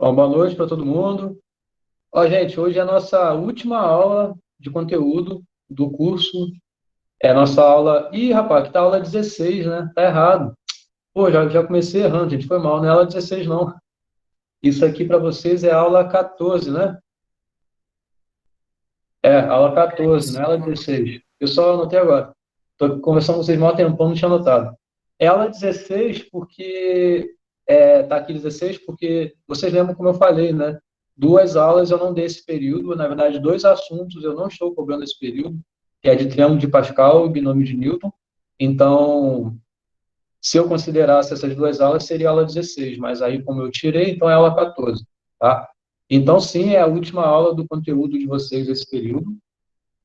Bom, boa noite para todo mundo. Ó, gente, hoje é a nossa última aula de conteúdo do curso. É a nossa aula. Ih, rapaz, que tá a aula 16, né? Tá errado. Pô, já comecei errando, gente. Foi mal, não é aula 16, não. Isso aqui para vocês é aula 14, né? É, aula 14, não é aula 16. Eu só anotei agora. Estou conversando com vocês mal tempão, não tinha anotado. É aula 16 porque... tá aqui 16 porque vocês lembram como eu falei, né? Duas aulas eu não dei esse período, na verdade, dois assuntos eu não estou cobrando esse período, que é de triângulo de Pascal e binômio de Newton. Então, se eu considerasse essas duas aulas, seria aula 16, mas aí, como eu tirei, então é aula 14, tá? Então, sim, é a última aula do conteúdo de vocês esse período.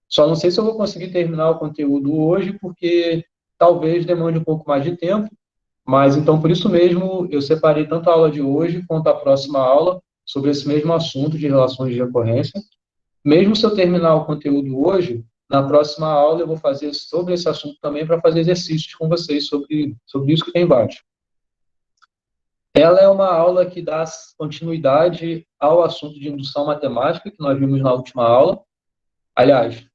Só não sei se eu vou conseguir terminar o conteúdo hoje, porque talvez demande um pouco mais de tempo, mas então por isso mesmo eu separei tanto a aula de hoje quanto a próxima aula sobre esse mesmo assunto de relações de recorrência. Mesmo se eu terminar o conteúdo hoje, na próxima aula eu vou fazer sobre esse assunto também para fazer exercícios com vocês sobre isso que tem embaixo. Ela é uma aula que dá continuidade ao assunto de indução matemática que nós vimos na última aula. Aliás,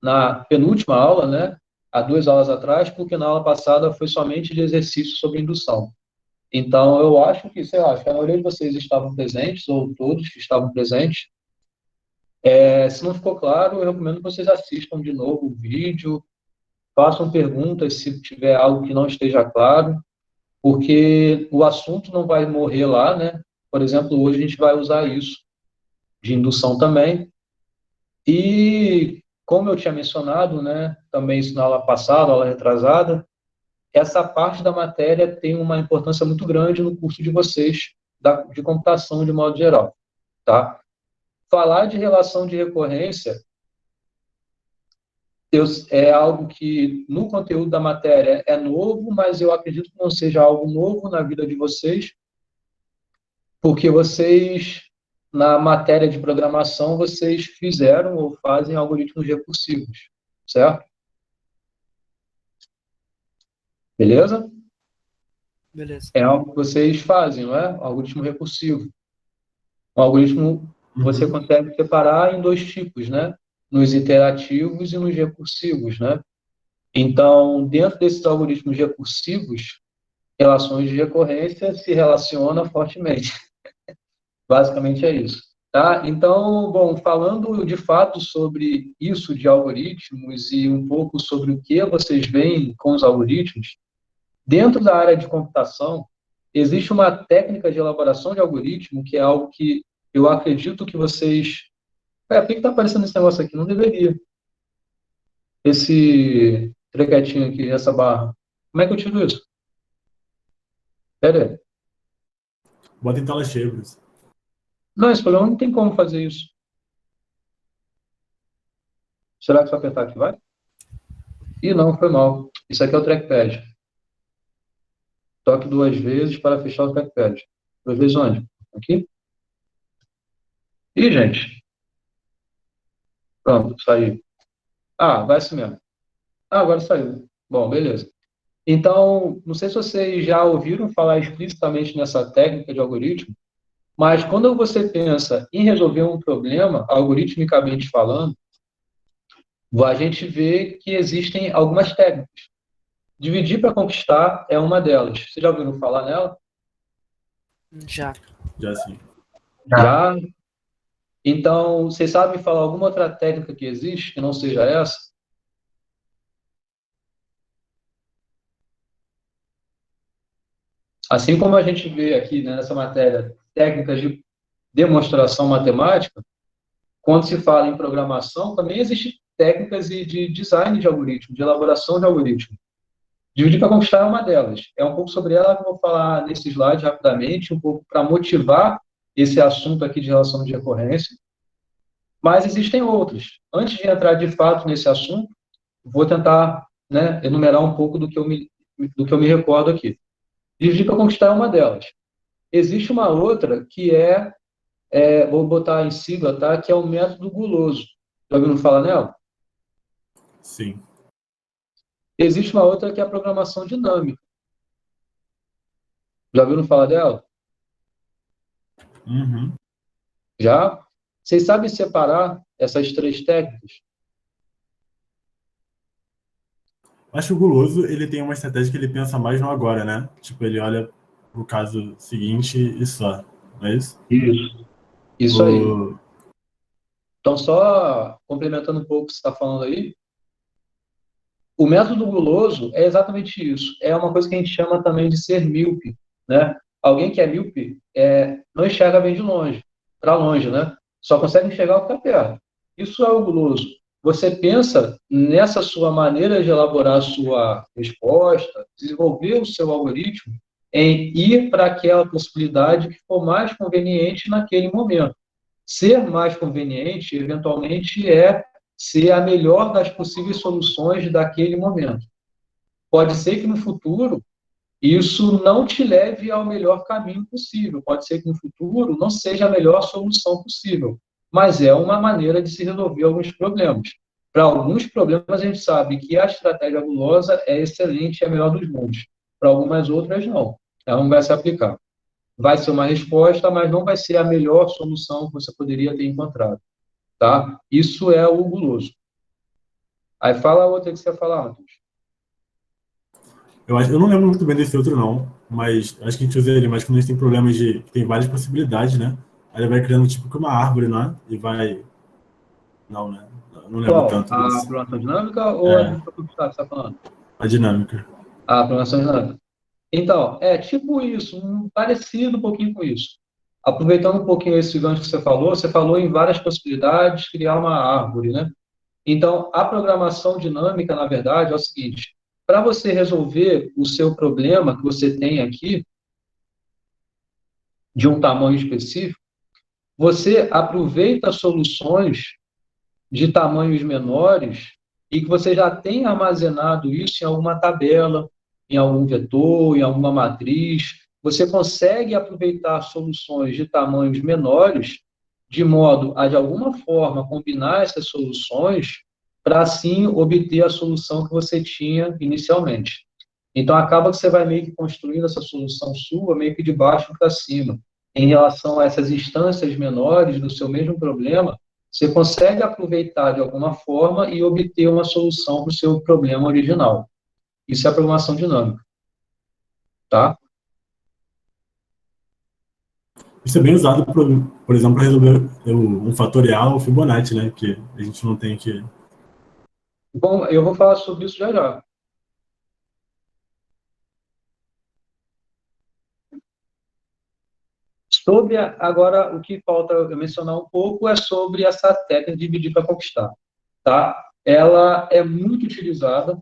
na penúltima aula, né, há duas aulas atrás, porque na aula passada foi somente de exercício sobre indução. Então, eu acho que, sei lá, acho que a maioria de vocês estavam presentes, ou todos que estavam presentes. Se não ficou claro, eu recomendo que vocês assistam de novo o vídeo, façam perguntas se tiver algo que não esteja claro, porque o assunto não vai morrer lá, né? Por exemplo, hoje a gente vai usar isso de indução também. E, como eu tinha mencionado, né, também isso na aula passada, aula retrasada, essa parte da matéria tem uma importância muito grande no curso de vocês, de computação de modo geral, tá? Falar de relação de recorrência é algo que no conteúdo da matéria é novo, mas eu acredito que não seja algo novo na vida de vocês, porque vocês, na matéria de programação, vocês fizeram ou fazem algoritmos recursivos, certo? Beleza? Beleza. É algo que vocês fazem, não é? Um algoritmo recursivo. Um algoritmo você consegue separar em dois tipos, né? Nos iterativos e nos recursivos, né? Então, dentro desses algoritmos recursivos, relações de recorrência se relacionam fortemente. Basicamente é isso. Tá? Então, bom, falando de fato sobre isso de algoritmos e um pouco sobre o que vocês veem com os algoritmos, dentro da área de computação, existe uma técnica de elaboração de algoritmo que é algo que eu acredito que vocês... por que está aparecendo esse negócio aqui? Não deveria. Esse trequetinho aqui, essa barra. Como é que eu tiro isso? Pera aí. Bota em tela cheia, Bruce. Não, esse programa não tem como fazer isso. Será que se eu apertar aqui vai? Ih, não, foi mal. Isso aqui é o trackpad. Toque duas vezes para fechar o trackpad. Duas vezes onde? Aqui? Ih, gente. Pronto, saiu. Ah, vai assim mesmo. Ah, agora saiu. Bom, beleza. Então, não sei se vocês já ouviram falar explicitamente nessa técnica de algoritmo, mas quando você pensa em resolver um problema, algoritmicamente falando, a gente vê que existem algumas técnicas. Dividir para conquistar é uma delas. Vocês já ouviram falar nela? Já. Já sim. Já? Então, vocês sabem falar alguma outra técnica que existe que não seja essa? Assim como a gente vê aqui, né, nessa matéria técnicas de demonstração matemática, quando se fala em programação, também existem técnicas de design de algoritmo, de elaboração de algoritmo. Dividir para conquistar é uma delas. É um pouco sobre ela que eu vou falar nesse slide rapidamente, um pouco para motivar esse assunto aqui de relação de recorrência. Mas existem outros. Antes de entrar de fato nesse assunto, vou tentar, né, enumerar um pouco do que eu me recordo aqui. Dividir para conquistar é uma delas. Existe uma outra que vou botar em sigla, tá? Que é o método guloso. Já ouviram falar nela? Sim. Existe uma outra que é a programação dinâmica. Já ouviram falar dela? Uhum. Já? Vocês sabem separar essas três técnicas? Acho que o guloso, ele tem uma estratégia que ele pensa mais no agora, né? Tipo, ele olha pro caso seguinte e só. Não é isso? Isso aí. O... Então, só complementando um pouco o que você está falando aí, o método guloso é exatamente isso. É uma coisa que a gente chama também de ser míope, né? Alguém que é míope não enxerga bem de longe, para longe, né? Só consegue enxergar o que está perto. Isso é o guloso. Você pensa nessa sua maneira de elaborar a sua resposta, desenvolver o seu algoritmo em ir para aquela possibilidade que for mais conveniente naquele momento. Ser mais conveniente, eventualmente, é ser a melhor das possíveis soluções daquele momento. Pode ser que no futuro isso não te leve ao melhor caminho possível, pode ser que no futuro não seja a melhor solução possível, mas é uma maneira de se resolver alguns problemas. Para alguns problemas, a gente sabe que a estratégia gulosa é excelente e é a melhor dos mundos. Para algumas outras, não. Ela não vai se aplicar. Vai ser uma resposta, mas não vai ser a melhor solução que você poderia ter encontrado. Tá? Isso é o guloso. Aí fala a outra que você ia falar, Matheus. Eu não lembro muito bem desse outro, não. Mas acho que a gente usa ele mais quando a gente tem problemas de... Tem várias possibilidades, né? Aí ele vai criando tipo que uma árvore, não é? E vai... Não, né? Não lembro Qual? tanto A desse. programação dinâmica ou a É, de conquistar que você está falando? a dinâmica. A programação dinâmica. Então, é tipo isso, parecido um pouquinho com isso. Aproveitando um pouquinho esse gancho que você falou em várias possibilidades, criar uma árvore, né? Então, a programação dinâmica, na verdade, é o seguinte: para você resolver o seu problema que você tem aqui, de um tamanho específico, você aproveita soluções de tamanhos menores e que você já tem armazenado isso em alguma tabela, em algum vetor, em alguma matriz. Você consegue aproveitar soluções de tamanhos menores de modo a, de alguma forma, combinar essas soluções para, assim, obter a solução que você tinha inicialmente. Então, acaba que você vai meio que construindo essa solução sua, meio que de baixo para cima. Em relação a essas instâncias menores do seu mesmo problema, você consegue aproveitar de alguma forma e obter uma solução para o seu problema original. Isso é a programação dinâmica, tá? Isso é bem usado, por exemplo, para resolver um fatorial Fibonacci, né? Que a gente não tem que... Bom, eu vou falar sobre isso já já. Agora, o que falta eu mencionar um pouco é sobre essa técnica de dividir para conquistar, tá? Ela é muito utilizada,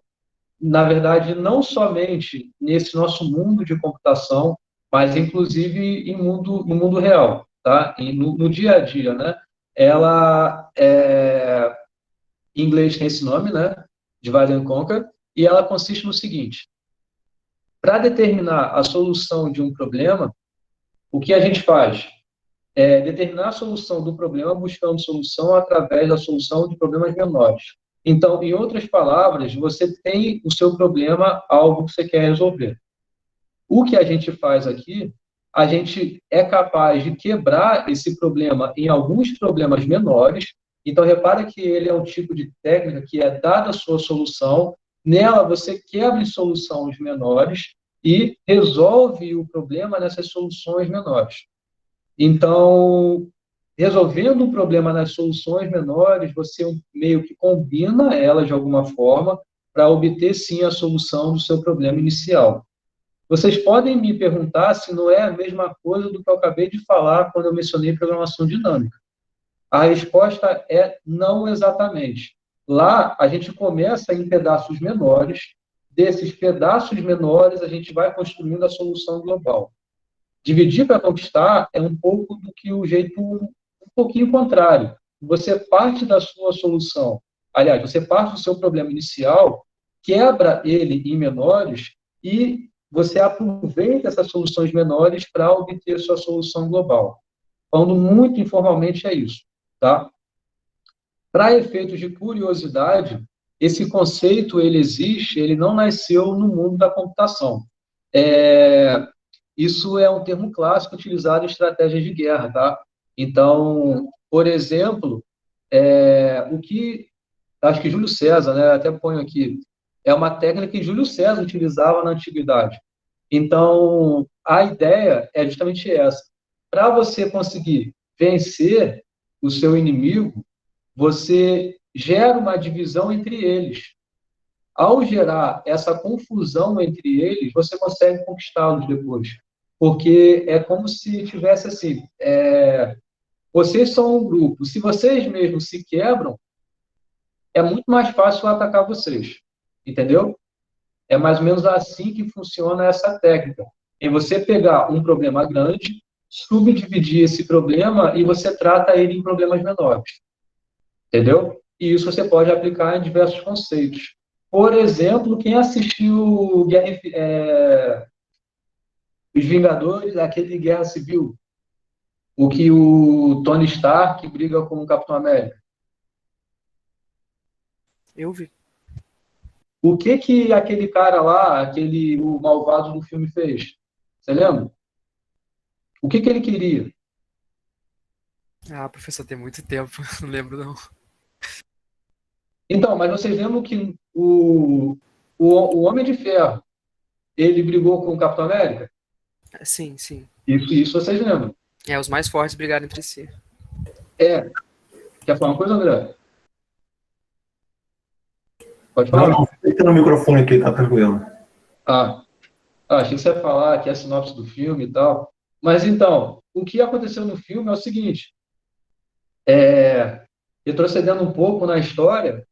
na verdade, não somente nesse nosso mundo de computação, mas inclusive no mundo real, tá? E no dia a dia, né? Ela, em inglês tem esse nome, né? Divide and Conquer, e ela consiste no seguinte: para determinar a solução de um problema, o que a gente faz? Determinar a solução do problema buscando solução através da solução de problemas menores. Então, em outras palavras, você tem o seu problema, algo que você quer resolver. O que a gente faz aqui, a gente é capaz de quebrar esse problema em alguns problemas menores. Então, repara que ele é um tipo de técnica que é dada a sua solução, nela você quebra em soluções menores e resolve o problema nessas soluções menores. Então, resolvendo um problema nas soluções menores, você meio que combina elas de alguma forma para obter, sim, a solução do seu problema inicial. Vocês podem me perguntar se não é a mesma coisa do que eu acabei de falar quando eu mencionei programação dinâmica. A resposta é não exatamente. Lá, a gente começa em pedaços menores, desses pedaços menores, a gente vai construindo a solução global. Dividir para conquistar é um pouco do que o jeito um pouquinho contrário. Você parte da sua solução, aliás, você parte do seu problema inicial, quebra ele em menores e você aproveita essas soluções menores para obter sua solução global. Falando muito informalmente é isso, tá? Para efeitos de curiosidade, esse conceito ele existe, ele não nasceu no mundo da computação. isso é um termo clássico utilizado em estratégias de guerra, tá? Então, por exemplo, o que acho que Júlio César, né, até ponho aqui, é uma técnica que Júlio César utilizava na antiguidade. Então, a ideia é justamente essa. Para você conseguir vencer o seu inimigo, você gera uma divisão entre eles. Ao gerar essa confusão entre eles, você consegue conquistá-los depois. Porque é como se tivesse assim, vocês são um grupo, se vocês mesmos se quebram, é muito mais fácil atacar vocês, entendeu? É mais ou menos assim que funciona essa técnica. Em você pegar um problema grande, subdividir esse problema e você trata ele em problemas menores, entendeu? E isso você pode aplicar em diversos conceitos. Por exemplo, quem assistiu Os Vingadores, aquele Guerra Civil, o que o Tony Stark briga com o Capitão América. Eu vi. O que aquele cara lá, o malvado do filme fez? Você lembra? O que ele queria? Ah, professor, tem muito tempo. Não lembro, não. Então, mas vocês lembram que o Homem de Ferro, ele brigou com o Capitão América? Sim, sim. Isso vocês lembram. Os mais fortes brigaram entre si. Quer falar uma coisa, André? Pode Não, falar. não, fica no microfone aqui, tá tranquilo. Achei que você ia falar que é a sinopse do filme e tal. Mas então, o que aconteceu no filme é o seguinte: retrocedendo um pouco na história,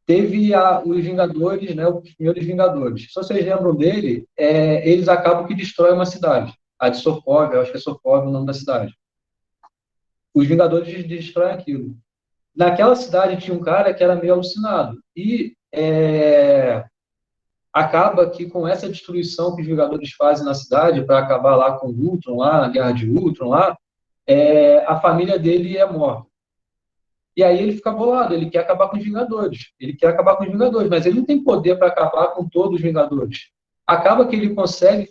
teve os Vingadores, né, os primeiros Vingadores. Se vocês lembram dele, eles acabam que destroem uma cidade. A de Sokovia, eu acho que é Sokovia o nome da cidade. Os Vingadores destroem aquilo. Naquela cidade tinha um cara que era meio alucinado. E acaba que com essa destruição que os Vingadores fazem na cidade para acabar lá com o Ultron, lá na Guerra de Ultron, lá, a família dele é morta. E aí ele fica bolado, ele quer acabar com os Vingadores. Ele quer acabar com os Vingadores, mas ele não tem poder para acabar com todos os Vingadores. Acaba que ele consegue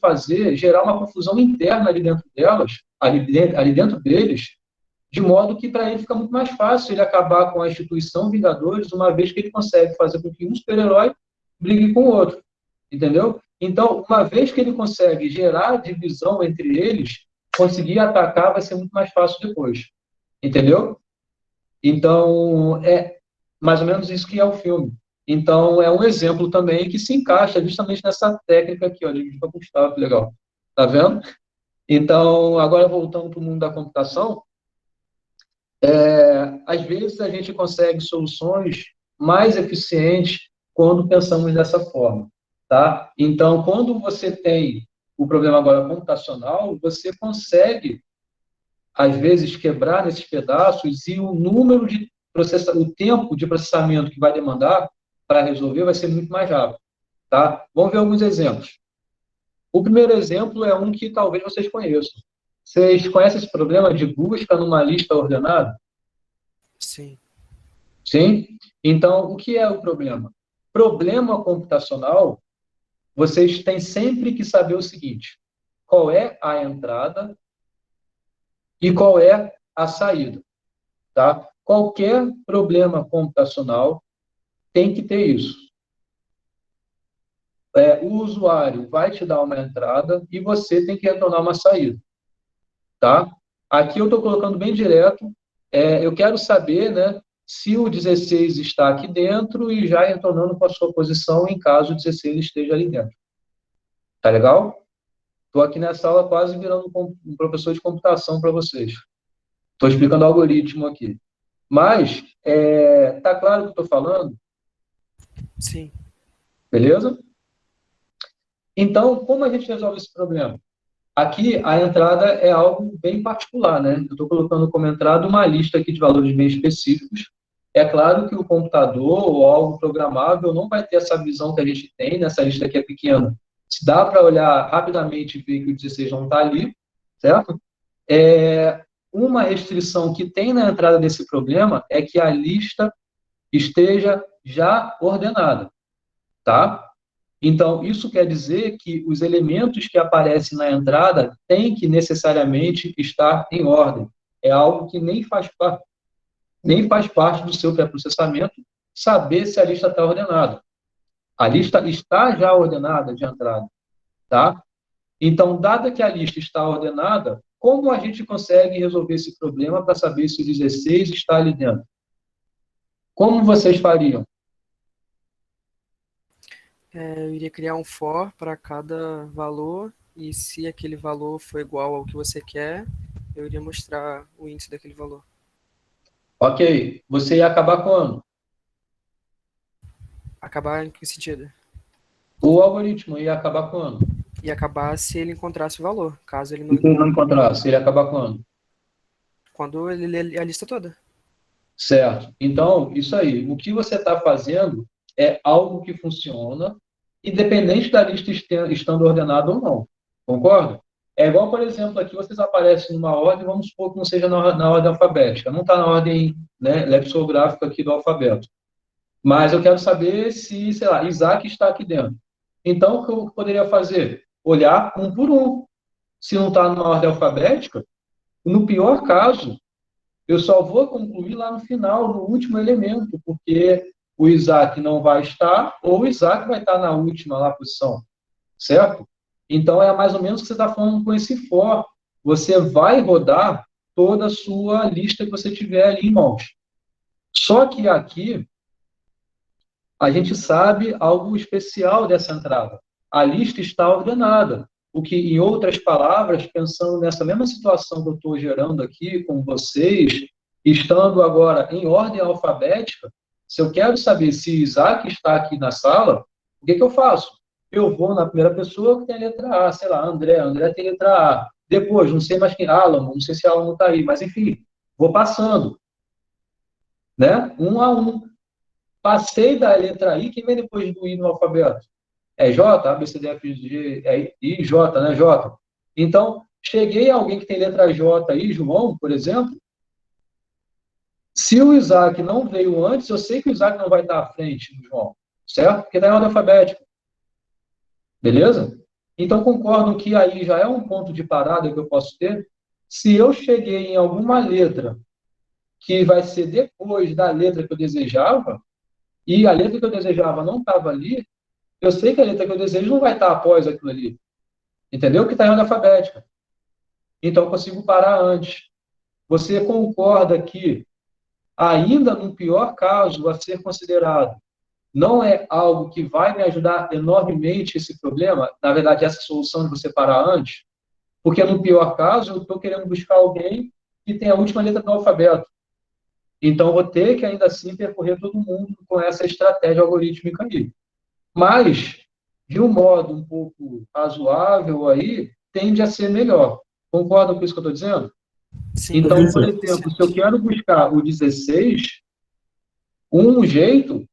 gerar uma confusão interna ali dentro delas, ali dentro deles, de modo que para ele fica muito mais fácil ele acabar com a instituição Vingadores, uma vez que ele consegue fazer com que um super-herói brigue com o outro. Entendeu? Então, uma vez que ele consegue gerar divisão entre eles, conseguir atacar vai ser muito mais fácil depois. Entendeu? Então, é mais ou menos isso que é o filme. Então, é um exemplo também que se encaixa justamente nessa técnica aqui, ó, de Gustavo, que legal. Tá vendo? Então, agora voltando para o mundo da computação, às vezes a gente consegue soluções mais eficientes quando pensamos dessa forma, tá? Então, quando você tem o problema agora computacional, você consegue às vezes, quebrar nesses pedaços e o tempo de processamento que vai demandar para resolver vai ser muito mais rápido, tá? Vamos ver alguns exemplos. O primeiro exemplo é um que talvez vocês conheçam. Vocês conhecem esse problema de busca numa lista ordenada? Sim. Sim? Então, o que é o problema? Problema computacional, vocês têm sempre que saber o seguinte: qual é a entrada e qual é a saída, tá? Qualquer problema computacional tem que ter isso. O usuário vai te dar uma entrada e você tem que retornar uma saída, tá? Aqui eu estou colocando bem direto, eu quero saber, né, se o 16 está aqui dentro e já retornando para a sua posição em caso o 16 esteja ali dentro. Tá legal? Estou aqui nessa aula quase virando um professor de computação para vocês. Estou explicando o algoritmo aqui. Mas, tá claro o que eu estou falando? Sim. Beleza? Então, como a gente resolve esse problema? Aqui, a entrada é algo bem particular, né? Eu estou colocando como entrada uma lista aqui de valores bem específicos. É claro que o computador ou algo programável não vai ter essa visão que a gente tem, nessa lista aqui é pequena. Se dá para olhar rapidamente e ver que o 16 não está ali, certo? Uma restrição que tem na entrada desse problema é que a lista esteja já ordenada, tá? Então, isso quer dizer que os elementos que aparecem na entrada têm que necessariamente estar em ordem. É algo que nem faz parte do seu pré-processamento saber se a lista está ordenada. A lista está já ordenada de entrada, tá? Então, dada que a lista está ordenada, como a gente consegue resolver esse problema para saber se o 16 está ali dentro? Como vocês fariam? Eu iria criar um for para cada valor, e se aquele valor for igual ao que você quer, eu iria mostrar o índice daquele valor. Ok, você ia acabar quando? Acabar em que sentido? O algoritmo ia acabar quando? E acabar se ele encontrasse o valor. Caso ele E se ele não encontrasse, ele ia acabar quando? quando ele lê a lista toda. Certo. Então, isso aí. O que você está fazendo é algo que funciona, independente da lista estando ordenada ou não. Concorda? É igual, por exemplo, aqui vocês aparecem numa ordem, vamos supor que não seja na ordem alfabética. Não está na ordem, né, lexicográfica aqui do alfabeto. Mas eu quero saber se, sei lá, Isaac está aqui dentro. Então, o que eu poderia fazer? Olhar um por um. Se não está numa ordem alfabética, no pior caso, eu só vou concluir lá no final, no último elemento, porque o Isaac não vai estar, ou o Isaac vai estar na última lá posição, certo? Então, é mais ou menos o que você está falando com esse for. Você vai rodar toda a sua lista que você tiver ali em mãos. Só que aqui, a gente sabe algo especial dessa entrada. A lista está ordenada. O que, em outras palavras, pensando nessa mesma situação que eu estou gerando aqui com vocês, estando agora em ordem alfabética, se eu quero saber se Isaac está aqui na sala, o que eu faço? Eu vou na primeira pessoa que tem a letra A, sei lá, André tem a letra A. Depois, não sei mais quem, Álamo, não sei se Álamo está aí, mas enfim, vou passando, né? Um a um. Passei da letra I, quem vem depois do I no alfabeto? É J, A, B, C, D, F, G, é I, J, né, J. Então, cheguei a alguém que tem letra J aí, João, por exemplo, se o Isaac não veio antes, eu sei que o Isaac não vai estar à frente do João, certo? Porque está em ordem alfabética. Beleza? Então, concordam que aí já é um ponto de parada que eu posso ter? Se eu cheguei em alguma letra que vai ser depois da letra que eu desejava, e a letra que eu desejava não estava ali, eu sei que a letra que eu desejo não vai estar após aquilo ali. Entendeu? Que está em ordem alfabética. Então, eu consigo parar antes. Você concorda que, ainda no pior caso a ser considerado, não é algo que vai me ajudar enormemente esse problema? Na verdade, essa solução de você parar antes? Porque, no pior caso, eu estou querendo buscar alguém que tem a última letra do alfabeto. Então, eu vou ter que, ainda assim, percorrer todo mundo com essa estratégia algorítmica aí. Mas, de um modo um pouco razoável aí, tende a ser melhor. Concordam com isso que eu estou dizendo? Sim, Então, por Professor, exemplo, se eu quero buscar o 16, um jeito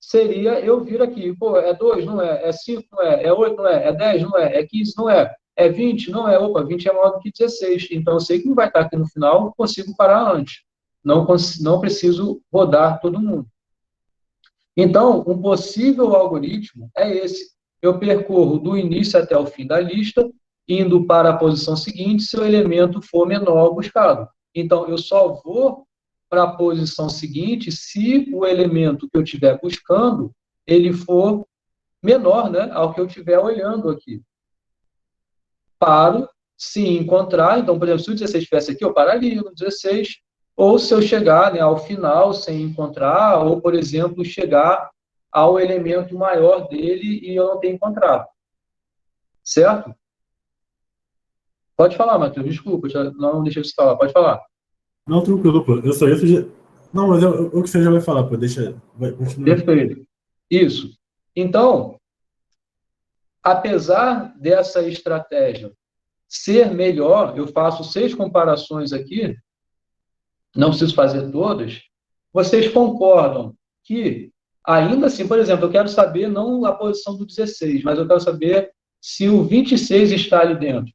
seria eu vir aqui, pô, é 2, não é? É 5, não é? É 8, não é? É 10, não é? É 15, não é? É 20, não é? Opa, 20 é maior do que 16. Então, eu sei que não vai estar aqui no final, consigo parar antes. Não preciso rodar todo mundo. Então, um possível algoritmo é esse. Eu percorro do início até o fim da lista, indo para a posição seguinte se o elemento for menor ao buscado. Então, eu só vou para a posição seguinte se o elemento que eu estiver buscando, ele for menor, né, ao que eu estiver olhando aqui. Paro, se encontrar, então, por exemplo, se o 16 estivesse aqui, eu pararia no 16, ou se eu chegar, né, ao final sem encontrar, ou, por exemplo, chegar ao elemento maior dele e eu não ter encontrado. Certo? Pode falar, Matheus, desculpa, não deixei você falar, pode falar. não, tranquilo, pô. Eu só ia sugerir. Não, mas o que você já vai falar, pô, deixa. Vai, continua. Perfeito. Isso. Então, apesar dessa estratégia ser melhor, eu faço 6 comparações aqui, não preciso fazer todas, vocês concordam que, ainda assim, por exemplo, eu quero saber não a posição do 16, mas eu quero saber se o 26 está ali dentro.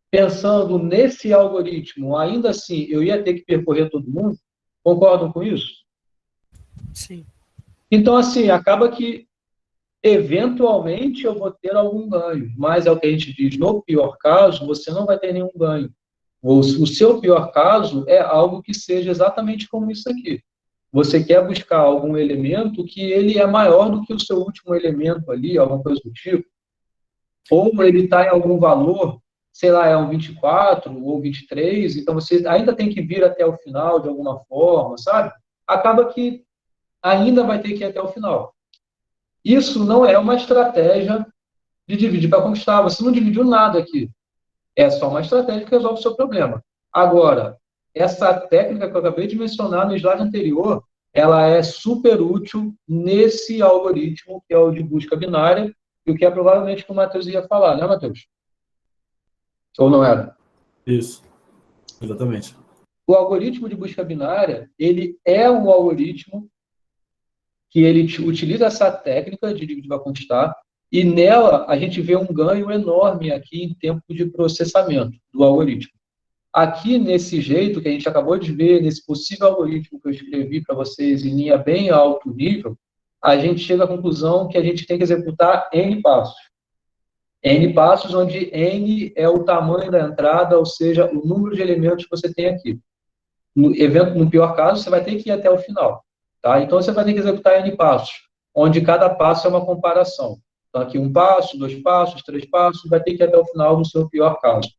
Pensando nesse algoritmo, ainda assim, eu ia ter que percorrer todo mundo? Concordam com isso? sim. Então, assim, acaba que Eventualmente eu vou ter algum ganho, mas é o que a gente diz, no pior caso, você não vai ter nenhum ganho. O seu pior caso é algo que seja exatamente como isso aqui. Você quer buscar algum elemento que ele é maior do que o seu último elemento ali, alguma coisa do tipo, ou ele está em algum valor, sei lá, é um 24 ou 23, então você ainda tem que vir até o final de alguma forma, sabe? Acaba que ainda vai ter que ir até o final. Isso não é uma estratégia de dividir para conquistar. Você não dividiu nada aqui. É só uma estratégia que resolve o seu problema. Agora, essa técnica que eu acabei de mencionar no slide anterior, ela é super útil nesse algoritmo, que é o de busca binária, e o que é provavelmente que o Matheus ia falar, né, Matheus? Ou não era? Isso, exatamente. O algoritmo de busca binária, ele é um algoritmo que ele utiliza essa técnica de dividir para conquistar, e nela a gente vê um ganho enorme aqui em tempo de processamento do algoritmo. Aqui, nesse jeito que a gente acabou de ver, nesse possível algoritmo que eu escrevi para vocês em linha bem alto nível, a gente chega à conclusão que a gente tem que executar N passos. N passos, onde N é o tamanho da entrada, ou seja, o número de elementos que você tem aqui. No pior caso, você vai ter que ir até o final. Tá? Então, você vai ter que executar N passos, onde cada passo é uma comparação. Então, aqui um passo, dois passos, três passos, vai ter que ir até o final no seu pior caso.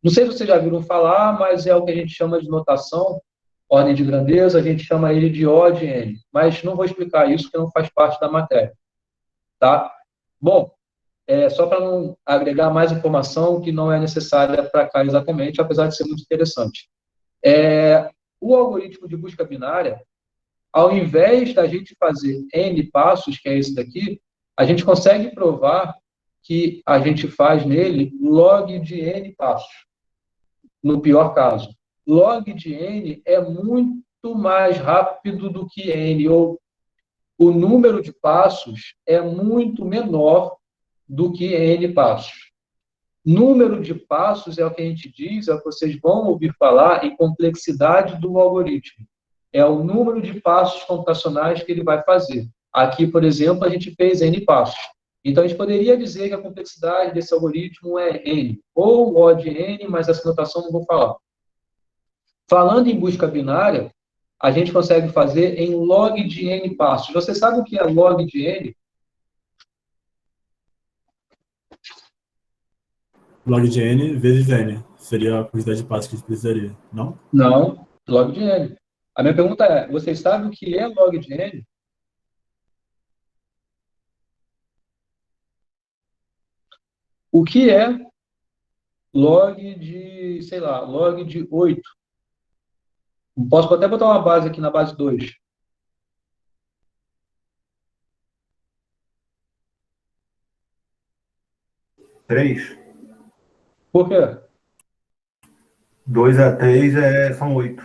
Não sei se vocês já viram falar, mas é o que a gente chama de notação, ordem de grandeza, a gente chama ele de O de N. Mas não vou explicar isso, porque não faz parte da matéria. Tá? Bom, só para não agregar mais informação que não é necessária para cá exatamente, apesar de ser muito interessante. O algoritmo de busca binária, ao invés da gente fazer N passos, que é esse daqui, a gente consegue provar que a gente faz nele log de N passos, no pior caso. Log de N é muito mais rápido do que N, ou o número de passos é muito menor do que N passos. Número de passos é o que a gente diz, é o que vocês vão ouvir falar em complexidade do algoritmo. É o número de passos computacionais que ele vai fazer. Aqui, por exemplo, a gente fez N passos. Então, a gente poderia dizer que a complexidade desse algoritmo é N, ou O de N, mas essa notação não vou falar. Falando em busca binária, a gente consegue fazer em log de N passos. Você sabe o que é log de N? Log de N vezes N. Seria a quantidade de passos que a gente precisaria, não? Não, log de N. A minha pergunta é, vocês sabem o que é log de N? O que é log de, sei lá, log de 8? Posso até botar uma base aqui na base 2. Três. Por quê? 2 a 3 são 8.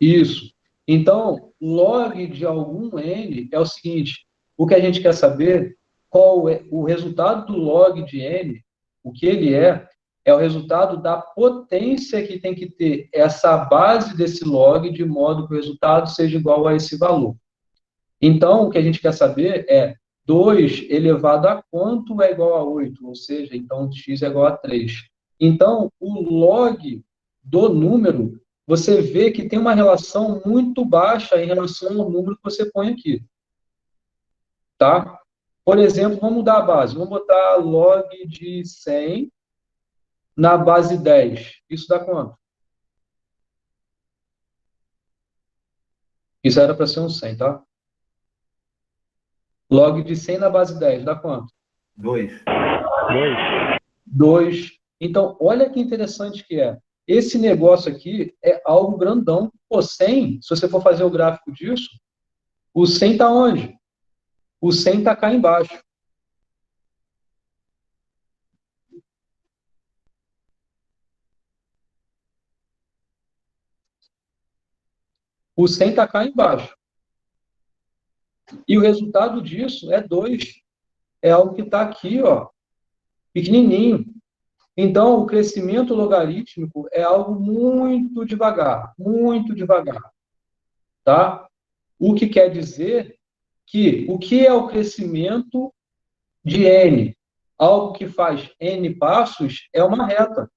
Isso. Então, log de algum N é o seguinte, o que a gente quer saber, qual é o resultado do log de N, o que ele é o resultado da potência que tem que ter essa base desse log, de modo que o resultado seja igual a esse valor. Então, o que a gente quer saber é 2 elevado a quanto é igual a 8, ou seja, então x é igual a 3. Então, o log do número, você vê que tem uma relação muito baixa em relação ao número que você põe aqui. Tá? Por exemplo, vamos mudar a base. Vamos botar log de 100 na base 10. Isso dá quanto? Isso era para ser um 100, tá? Log de 100 na base 10, dá quanto? 2. 2. Então, olha que interessante que é. Esse negócio aqui é algo grandão. O 100, se você for fazer o gráfico disso, o 100 está onde? O 100 está cá embaixo. O 100 está cá embaixo. E o resultado disso é 2. É algo que está aqui, ó, pequenininho. Então, o crescimento logarítmico é algo muito devagar, tá? O que quer dizer que o que é o crescimento de n? Algo que faz n passos é uma reta,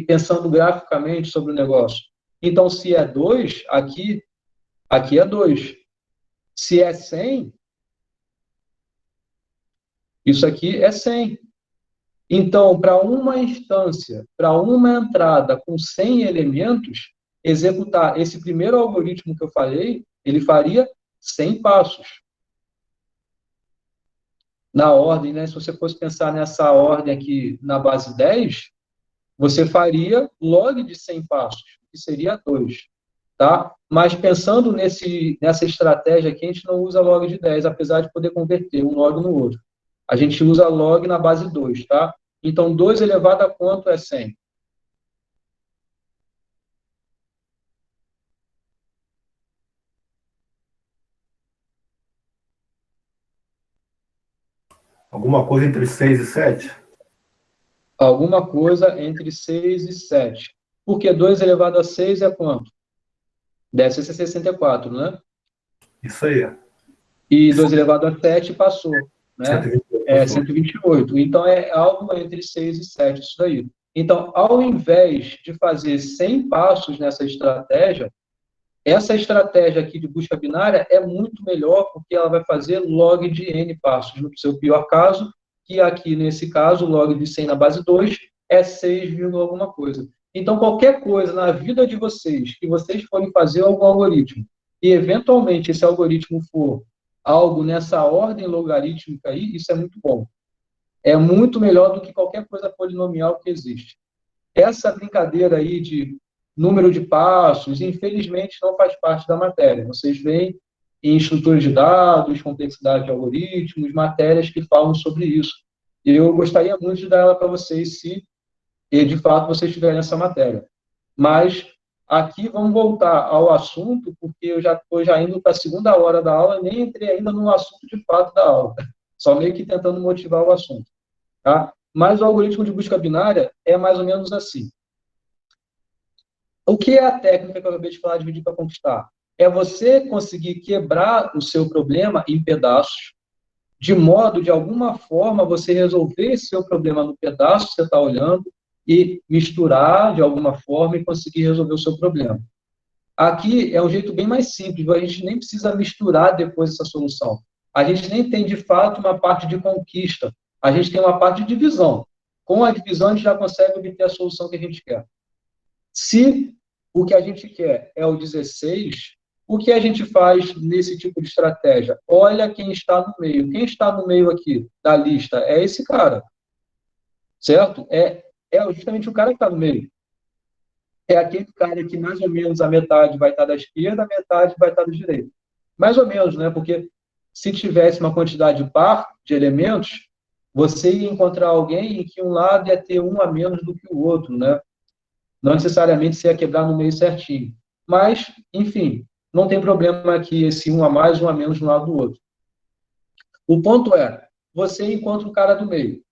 pensando graficamente sobre o negócio. Então, se é 2, aqui é 2. Se é 100, isso aqui é 100. Então, para uma instância, para uma entrada com 100 elementos, executar esse primeiro algoritmo que eu falei, ele faria 100 passos. Na ordem, né? Se você fosse pensar nessa ordem aqui na base 10, você faria log de 100 passos, que seria 2. Tá? Mas pensando nessa estratégia aqui, a gente não usa log de 10, apesar de poder converter um log no outro. A gente usa log na base 2, tá? Então, 2 elevado a quanto é 100? Alguma coisa entre 6 e 7? Alguma coisa entre 6 e 7. Porque 2 elevado a 6 é quanto? Deve ser 64, né? Isso aí. E 2 elevado a 7 passou, né? 128. É 128. Então, é algo entre 6 e 7, isso daí. Então, ao invés de fazer 100 passos nessa estratégia, essa estratégia aqui de busca binária é muito melhor, porque ela vai fazer log de n passos, no seu pior caso, que aqui, nesse caso, log de 100 na base 2 é 6, alguma coisa. Então, qualquer coisa na vida de vocês, que vocês forem fazer algum algoritmo, e eventualmente esse algoritmo for algo nessa ordem logarítmica aí, isso é muito bom. É muito melhor do que qualquer coisa polinomial que existe. Essa brincadeira aí de número de passos, infelizmente, não faz parte da matéria. Vocês veem em estrutura de dados, complexidade de algoritmos, matérias que falam sobre isso. Eu gostaria muito de dar ela para vocês, se de fato vocês tiverem essa matéria. Mas aqui vamos voltar ao assunto, porque eu já estou indo para a segunda hora da aula, nem entrei ainda no assunto de fato da aula, só meio que tentando motivar o assunto. Tá? Mas o algoritmo de busca binária é mais ou menos assim. O que é a técnica que eu acabei de falar, dividir para conquistar? É você conseguir quebrar o seu problema em pedaços, de modo, de alguma forma, você resolver esse seu problema no pedaço que você está olhando e misturar de alguma forma e conseguir resolver o seu problema. Aqui é um jeito bem mais simples, a gente nem precisa misturar depois essa solução. A gente nem tem, de fato, uma parte de conquista, a gente tem uma parte de divisão. Com a divisão, a gente já consegue obter a solução que a gente quer. Se o que a gente quer é o 16, o que a gente faz nesse tipo de estratégia? Olha quem está no meio. Quem está no meio aqui da lista é esse cara, certo? É justamente o cara que está no meio. É aquele cara que mais ou menos a metade vai estar da esquerda, a metade vai estar da direita. Mais ou menos, né? Porque se tivesse uma quantidade par de elementos, você ia encontrar alguém em que um lado ia ter um a menos do que o outro, né? Não necessariamente você ia quebrar no meio certinho. Mas, enfim, não tem problema aqui esse um a mais, um a menos de um lado do outro. O ponto é, você encontra um cara do meio.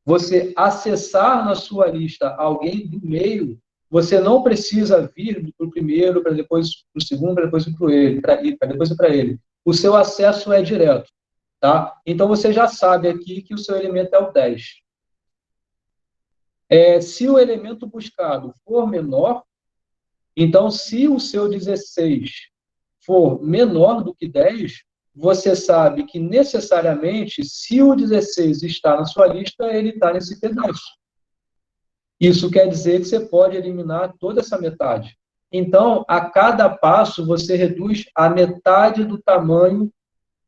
Você acessar na sua lista alguém do meio, você não precisa vir para o primeiro, para depois para o segundo, para depois para depois ir para ele. O seu acesso é direto. Tá? Então, você já sabe aqui que o seu elemento é o 10. Se o elemento buscado for menor, então, se o seu 16 for menor do que 10, você sabe que, necessariamente, se o 16 está na sua lista, ele está nesse pedaço. Isso quer dizer que você pode eliminar toda essa metade. Então, a cada passo, você reduz a metade do tamanho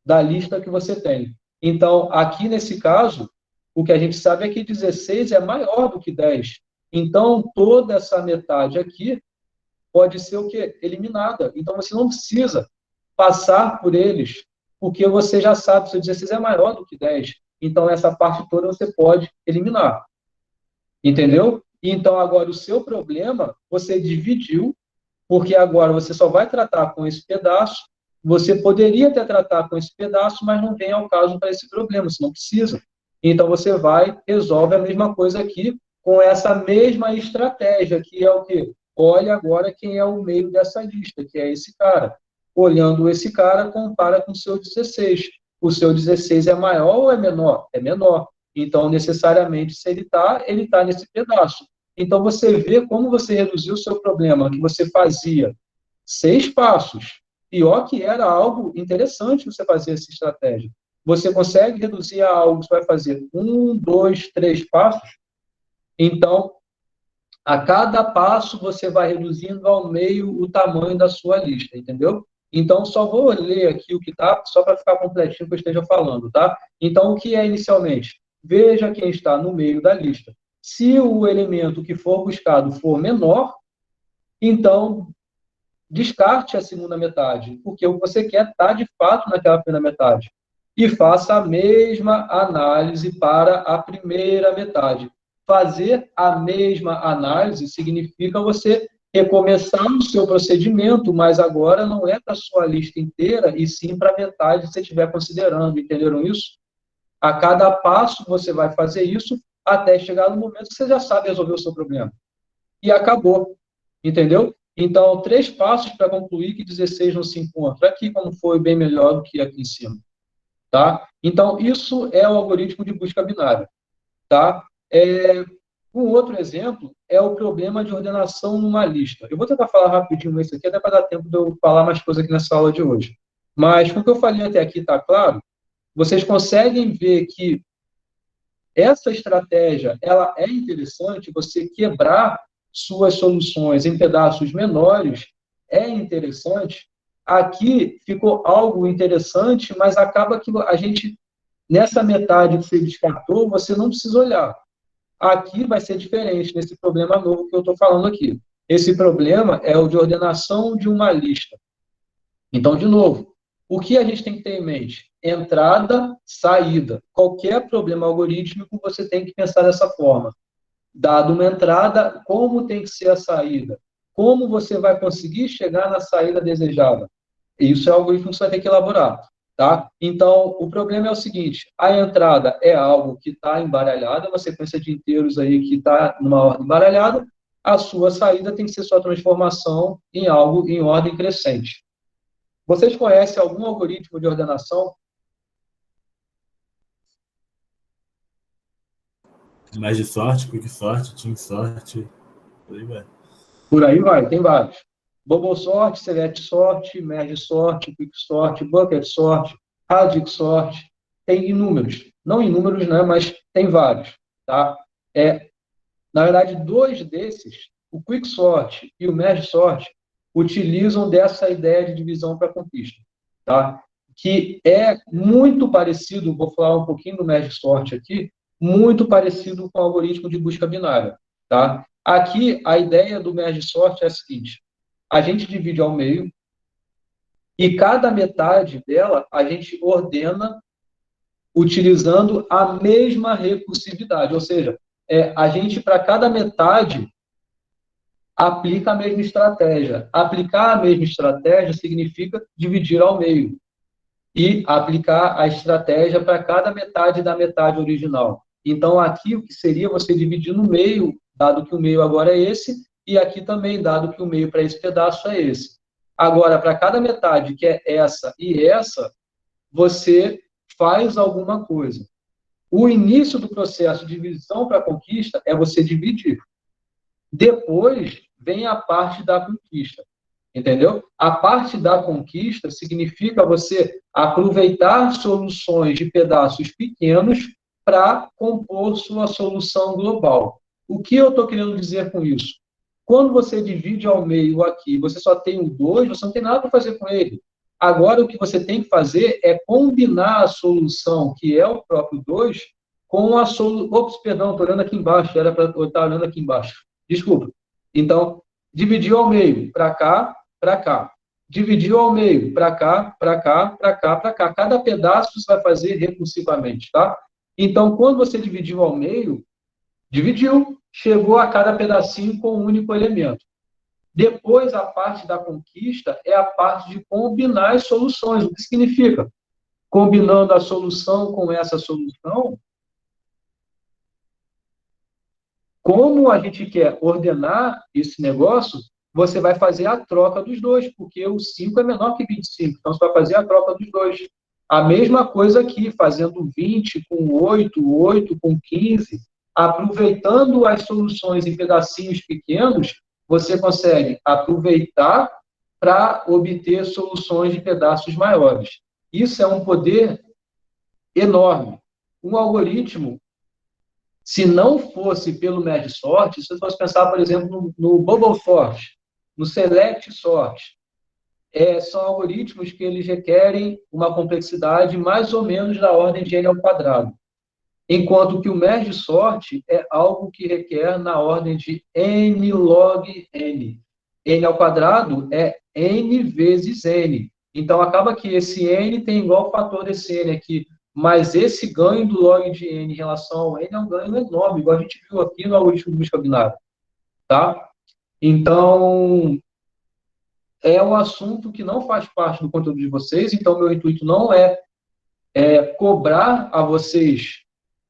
da lista que você tem. Então, aqui nesse caso, o que a gente sabe é que 16 é maior do que 10. Então, toda essa metade aqui pode ser o quê? Eliminada. Então, você não precisa passar por eles, porque você já sabe que o seu 16 é maior do que 10. Então, essa parte toda você pode eliminar. Entendeu? Então, agora, o seu problema, você dividiu, porque agora você só vai tratar com esse pedaço. Você poderia até tratar com esse pedaço, mas não vem ao caso para esse problema, você não precisa. Então, você vai, resolve a mesma coisa aqui, com essa mesma estratégia, que é o quê? Olha agora quem é o meio dessa lista, que é esse cara. olhando esse cara, compara com o seu 16. O seu 16 é maior ou é menor? É menor. Então, necessariamente, se ele tá nesse pedaço. Então, você vê como você reduziu o seu problema, que você fazia 6 passos. Pior que era algo interessante você fazer essa estratégia. Você consegue reduzir a algo que você vai fazer 1, 2, 3 passos. Então, a cada passo você vai reduzindo ao meio o tamanho da sua lista, entendeu? Então, só vou ler aqui o que está, só para ficar completinho que eu esteja falando, tá? Então, o que é inicialmente? Veja quem está no meio da lista. Se o elemento que for buscado for menor, então descarte a segunda metade, porque o que você quer está de fato naquela primeira metade. E faça a mesma análise para a primeira metade. Fazer a mesma análise significa você recomeçar o seu procedimento, mas agora não é para a sua lista inteira, e sim para a metade que você estiver considerando. Entenderam isso? A cada passo você vai fazer isso até chegar no momento que você já sabe resolver o seu problema. E acabou. Entendeu? Então, 3 passos para concluir que 16 não se encontra. Aqui, como foi, bem melhor do que aqui em cima. Tá? Então, isso é o algoritmo de busca binária. Tá? Um outro exemplo é o problema de ordenação numa lista. Eu vou tentar falar rapidinho isso aqui, até para dar tempo de eu falar mais coisas aqui nessa aula de hoje. Mas, com o que eu falei até aqui, está claro? Vocês conseguem ver que essa estratégia ela é interessante, você quebrar suas soluções em pedaços menores é interessante. Aqui ficou algo interessante, mas acaba que a gente, nessa metade que você descartou, você não precisa olhar. Aqui vai ser diferente, nesse problema novo que eu estou falando aqui. Esse problema é o de ordenação de uma lista. Então, de novo, o que a gente tem que ter em mente? Entrada, saída. Qualquer problema algorítmico, você tem que pensar dessa forma. Dado uma entrada, como tem que ser a saída? Como você vai conseguir chegar na saída desejada? Isso é algo que você vai ter que elaborar. Tá? Então, o problema é o seguinte, a entrada é algo que está embaralhada, uma sequência de inteiros aí que está numa ordem embaralhada, a sua saída tem que ser sua transformação em algo em ordem crescente. Vocês conhecem algum algoritmo de ordenação? Merge sort, quick sort, team sort, por aí vai. Por aí vai, tem vários. Bubble sort, select sort, merge sort, quick sort, bucket sort, radix sort, tem inúmeros. Não inúmeros, né, mas tem vários. Tá? Na verdade, 2 desses, o quick sort e o merge sort, utilizam dessa ideia de divisão para conquista. Tá? Que é muito parecido, vou falar um pouquinho do merge sort aqui, muito parecido com o algoritmo de busca binária. Tá? Aqui, a ideia do merge sort é a seguinte, a gente divide ao meio e cada metade dela a gente ordena utilizando a mesma recursividade, ou seja, a gente, para cada metade, aplica a mesma estratégia. Aplicar a mesma estratégia significa dividir ao meio e aplicar a estratégia para cada metade da metade original. Então, aqui, o que seria você dividir no meio, dado que o meio agora é esse, e aqui também, dado que o meio para esse pedaço é esse. Agora, para cada metade, que é essa e essa, você faz alguma coisa. O início do processo de divisão para conquista é você dividir. Depois vem a parte da conquista. Entendeu? A parte da conquista significa você aproveitar soluções de pedaços pequenos para compor sua solução global. O que eu estou querendo dizer com isso? Quando você divide ao meio aqui, você só tem o 2, você não tem nada para fazer com ele. Agora, o que você tem que fazer é combinar a solução, que é o próprio 2, com a solução... Ops, perdão, estou olhando aqui embaixo, era para eu estar olhando aqui embaixo. Desculpa. Então, dividiu ao meio, para cá, para cá. Dividiu ao meio, para cá, para cá, para cá, para cá. Cada pedaço você vai fazer recursivamente, tá? Então, quando você dividiu ao meio, dividiu, chegou a cada pedacinho com um único elemento. Depois, a parte da conquista é a parte de combinar as soluções. O que significa? Combinando a solução com essa solução, como a gente quer ordenar esse negócio, você vai fazer a troca dos dois, porque o 5 é menor que 25, então você vai fazer a troca dos dois. A mesma coisa aqui, fazendo 20 com 8, 8 com 15, aproveitando as soluções em pedacinhos pequenos, você consegue aproveitar para obter soluções de pedaços maiores. Isso é um poder enorme. Um algoritmo, se não fosse pelo merge sort, se você fosse pensar, por exemplo, no bubble sort, no select sort, são algoritmos que eles requerem uma complexidade mais ou menos da ordem de n ao quadrado. Enquanto que o merge sort é algo que requer na ordem de n log n. N ao quadrado é n vezes n. Então, acaba que esse n tem igual ao fator desse n aqui, mas esse ganho do log de n em relação ao n é um ganho enorme, igual a gente viu aqui no algoritmo de busca binária. Tá? Então, é um assunto que não faz parte do conteúdo de vocês, então meu intuito não é cobrar a vocês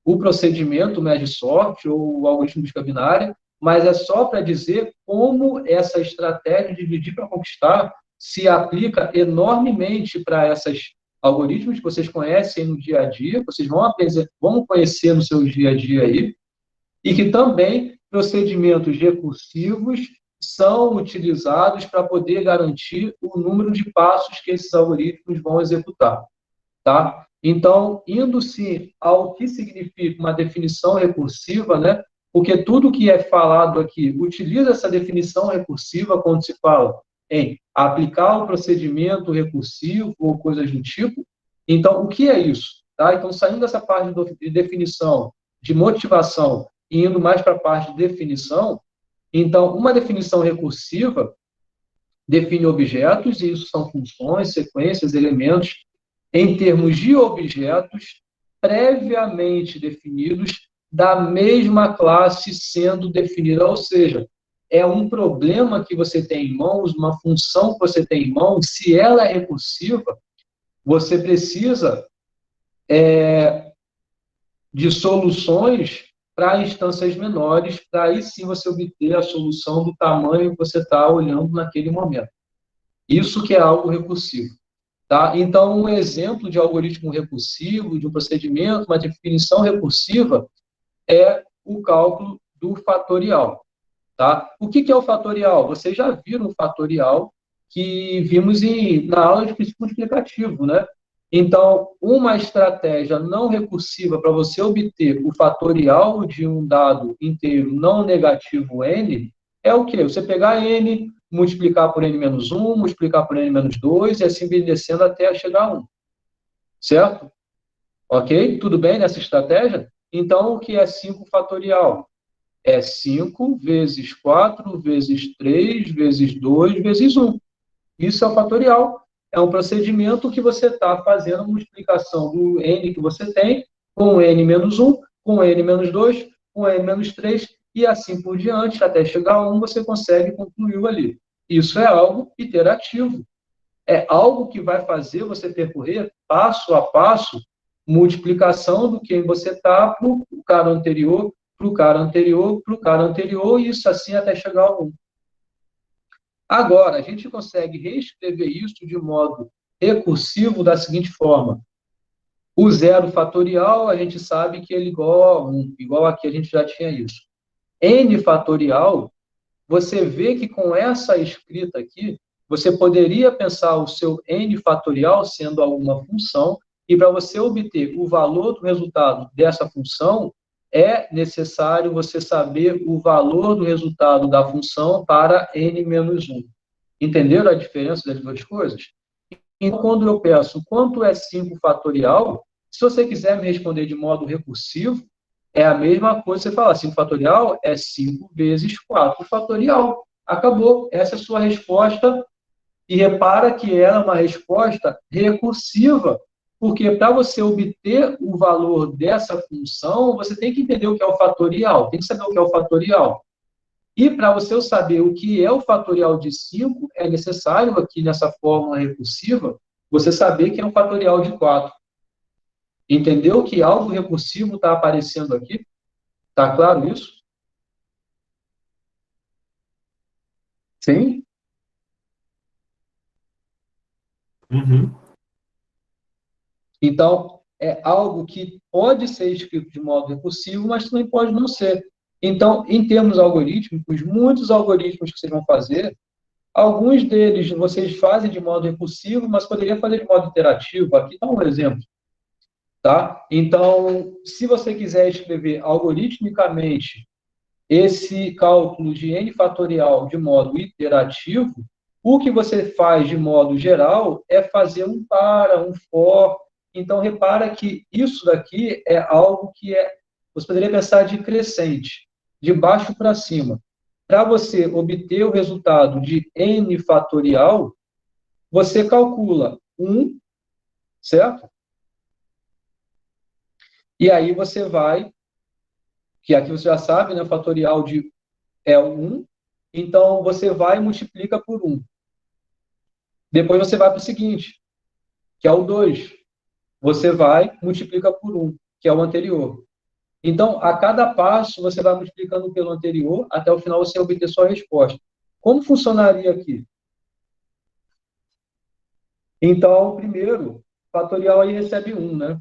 o procedimento merge sort ou o algoritmo de busca binária, mas é só para dizer como essa estratégia de dividir para conquistar se aplica enormemente para esses algoritmos que vocês conhecem no dia a dia, vocês vão conhecer no seu dia a dia aí, e que também procedimentos recursivos são utilizados para poder garantir o número de passos que esses algoritmos vão executar. Tá? Então, indo-se ao que significa uma definição recursiva, né? Porque tudo que é falado aqui utiliza essa definição recursiva quando se fala em aplicar o procedimento recursivo ou coisas do tipo. Então, o que é isso? Tá? Então, saindo dessa parte de definição, de motivação, e indo mais para a parte de definição, então, uma definição recursiva define objetos, e isso são funções, sequências, elementos, em termos de objetos previamente definidos da mesma classe sendo definida, ou seja, é um problema que você tem em mãos, uma função que você tem em mãos, se ela é recursiva, você precisa de soluções para instâncias menores, para aí sim você obter a solução do tamanho que você está olhando naquele momento. Isso que é algo recursivo. Tá? Então, um exemplo de algoritmo recursivo, de um procedimento, uma definição recursiva, é o cálculo do fatorial. Tá? O que é o fatorial? Vocês já viram o fatorial que vimos na aula de princípio multiplicativo, né? Então, uma estratégia não recursiva para você obter o fatorial de um dado inteiro não negativo n é o quê? Você pegar n, multiplicar por n-1, multiplicar por n-2 e assim bem descendo até chegar a 1. Certo? Ok? Tudo bem nessa estratégia? Então, o que é 5 fatorial? É 5 vezes 4 vezes 3 vezes 2 vezes 1. Isso é o fatorial. É um procedimento que você está fazendo a multiplicação do n que você tem com n-1, com n-2, com n-3 e assim por diante, até chegar a 1, você consegue concluir ali. Isso é algo iterativo. É algo que vai fazer você percorrer passo a passo multiplicação do quem você está para o cara anterior, para o cara anterior, para o cara anterior, e isso assim até chegar a 1. Agora, a gente consegue reescrever isso de modo recursivo da seguinte forma. O zero fatorial, a gente sabe que ele é igual a 1. Igual aqui, a gente já tinha isso. N fatorial, você vê que com essa escrita aqui, você poderia pensar o seu N fatorial sendo alguma função, e para você obter o valor do resultado dessa função, é necessário você saber o valor do resultado da função para n-1. Entenderam a diferença das duas coisas? Então, quando eu peço quanto é 5 fatorial, se você quiser me responder de modo recursivo, é a mesma coisa você falar 5 fatorial é 5 vezes 4 fatorial. Acabou. Essa é a sua resposta. E repara que ela é uma resposta recursiva, porque para você obter o valor dessa função, você tem que entender o que é o fatorial, tem que saber o que é o fatorial. E para você saber o que é o fatorial de 5, é necessário, aqui nessa fórmula recursiva, você saber que é o fatorial de 4. Entendeu que algo recursivo está aparecendo aqui? Está claro isso? Sim? Uhum. Então, é algo que pode ser escrito de modo recursivo, mas também pode não ser. Então, em termos algorítmicos, muitos algoritmos que vocês vão fazer, alguns deles vocês fazem de modo recursivo, mas poderia fazer de modo iterativo. Aqui está um exemplo, tá? Então, se você quiser escrever algoritmicamente esse cálculo de n fatorial de modo iterativo, o que você faz de modo geral é fazer um para, um for. Então, repara que isso daqui é algo que você poderia pensar de crescente, de baixo para cima. Para você obter o resultado de n fatorial, você calcula 1, certo? E aí você vai, que aqui você já sabe, né, o fatorial de é o 1, então você vai e multiplica por 1. Depois você vai para o seguinte, que é o 2. Você vai, multiplica por 1, que é o anterior. Então, a cada passo, você vai multiplicando pelo anterior, até o final você obter sua resposta. Como funcionaria aqui? Então, primeiro, fatorial aí recebe 1, né?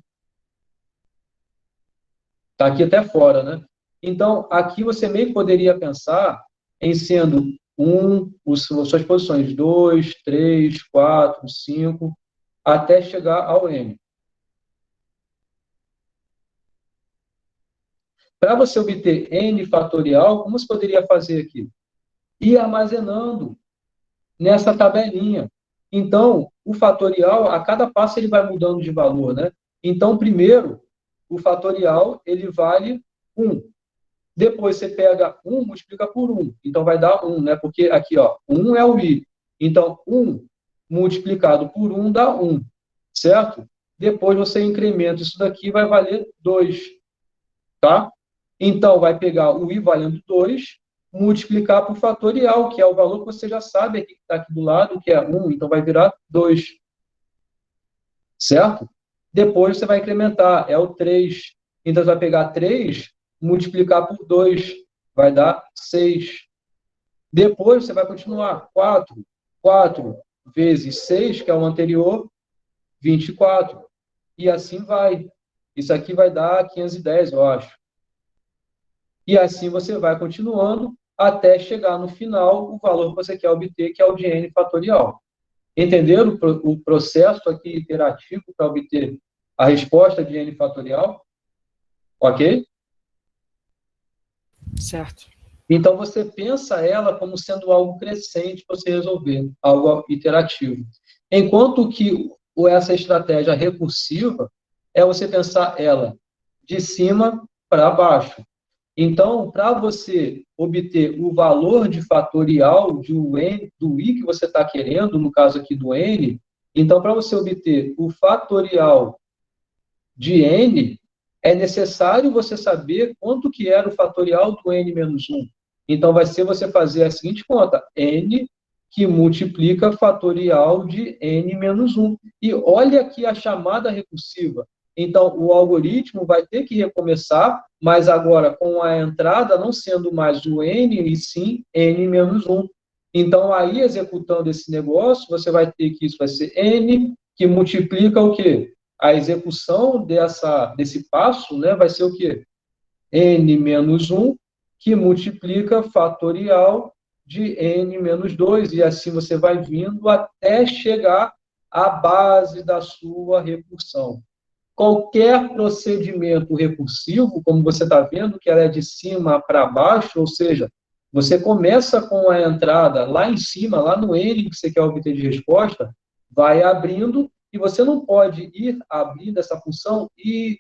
Está aqui até fora, né? Então, aqui você meio que poderia pensar em sendo 1, suas posições 2, 3, 4, 5, até chegar ao n. Para você obter n fatorial, como você poderia fazer aqui? Ir armazenando nessa tabelinha. Então, o fatorial, a cada passo, ele vai mudando de valor, né? Então, primeiro, o fatorial, ele vale 1. Depois, você pega 1, multiplica por 1. Então, vai dar 1, né? Porque aqui, ó, 1 é o i. Então, 1 multiplicado por 1 dá 1, certo? Depois, você incrementa isso daqui, vai valer 2, tá? Então, vai pegar o i valendo 2, multiplicar por fatorial, que é o valor que você já sabe aqui, que está aqui do lado, que é 1, então vai virar 2. Certo? Depois você vai incrementar, é o 3. Então, você vai pegar 3, multiplicar por 2, vai dar 6. Depois você vai continuar, 4. 4 vezes 6, que é o anterior, 24. E assim vai. Isso aqui vai dar 510, eu acho. E assim você vai continuando até chegar no final o valor que você quer obter, que é o de n fatorial. Entenderam o processo aqui iterativo para obter a resposta de n fatorial? Ok? Certo. Então, você pensa ela como sendo algo crescente para você resolver, algo iterativo. Enquanto que essa estratégia recursiva é você pensar ela de cima para baixo. Então, para você obter o valor de fatorial do i que você está querendo, no caso aqui do n, então, para você obter o fatorial de n, é necessário você saber quanto que era o fatorial do n menos 1. Então, vai ser você fazer a seguinte conta, n que multiplica fatorial de n menos 1. E olha aqui a chamada recursiva. Então, o algoritmo vai ter que recomeçar, mas agora com a entrada não sendo mais o n, e sim n menos 1. Então, aí, executando esse negócio, você vai ter que isso vai ser n, que multiplica o quê? A execução desse passo, né, vai ser o quê? N menos 1, que multiplica fatorial de n menos 2, e assim você vai vindo até chegar à base da sua recursão. Qualquer procedimento recursivo, como você está vendo, que ela é de cima para baixo, ou seja, você começa com a entrada lá em cima, lá no n que você quer obter de resposta, vai abrindo, e você não pode ir abrindo essa função e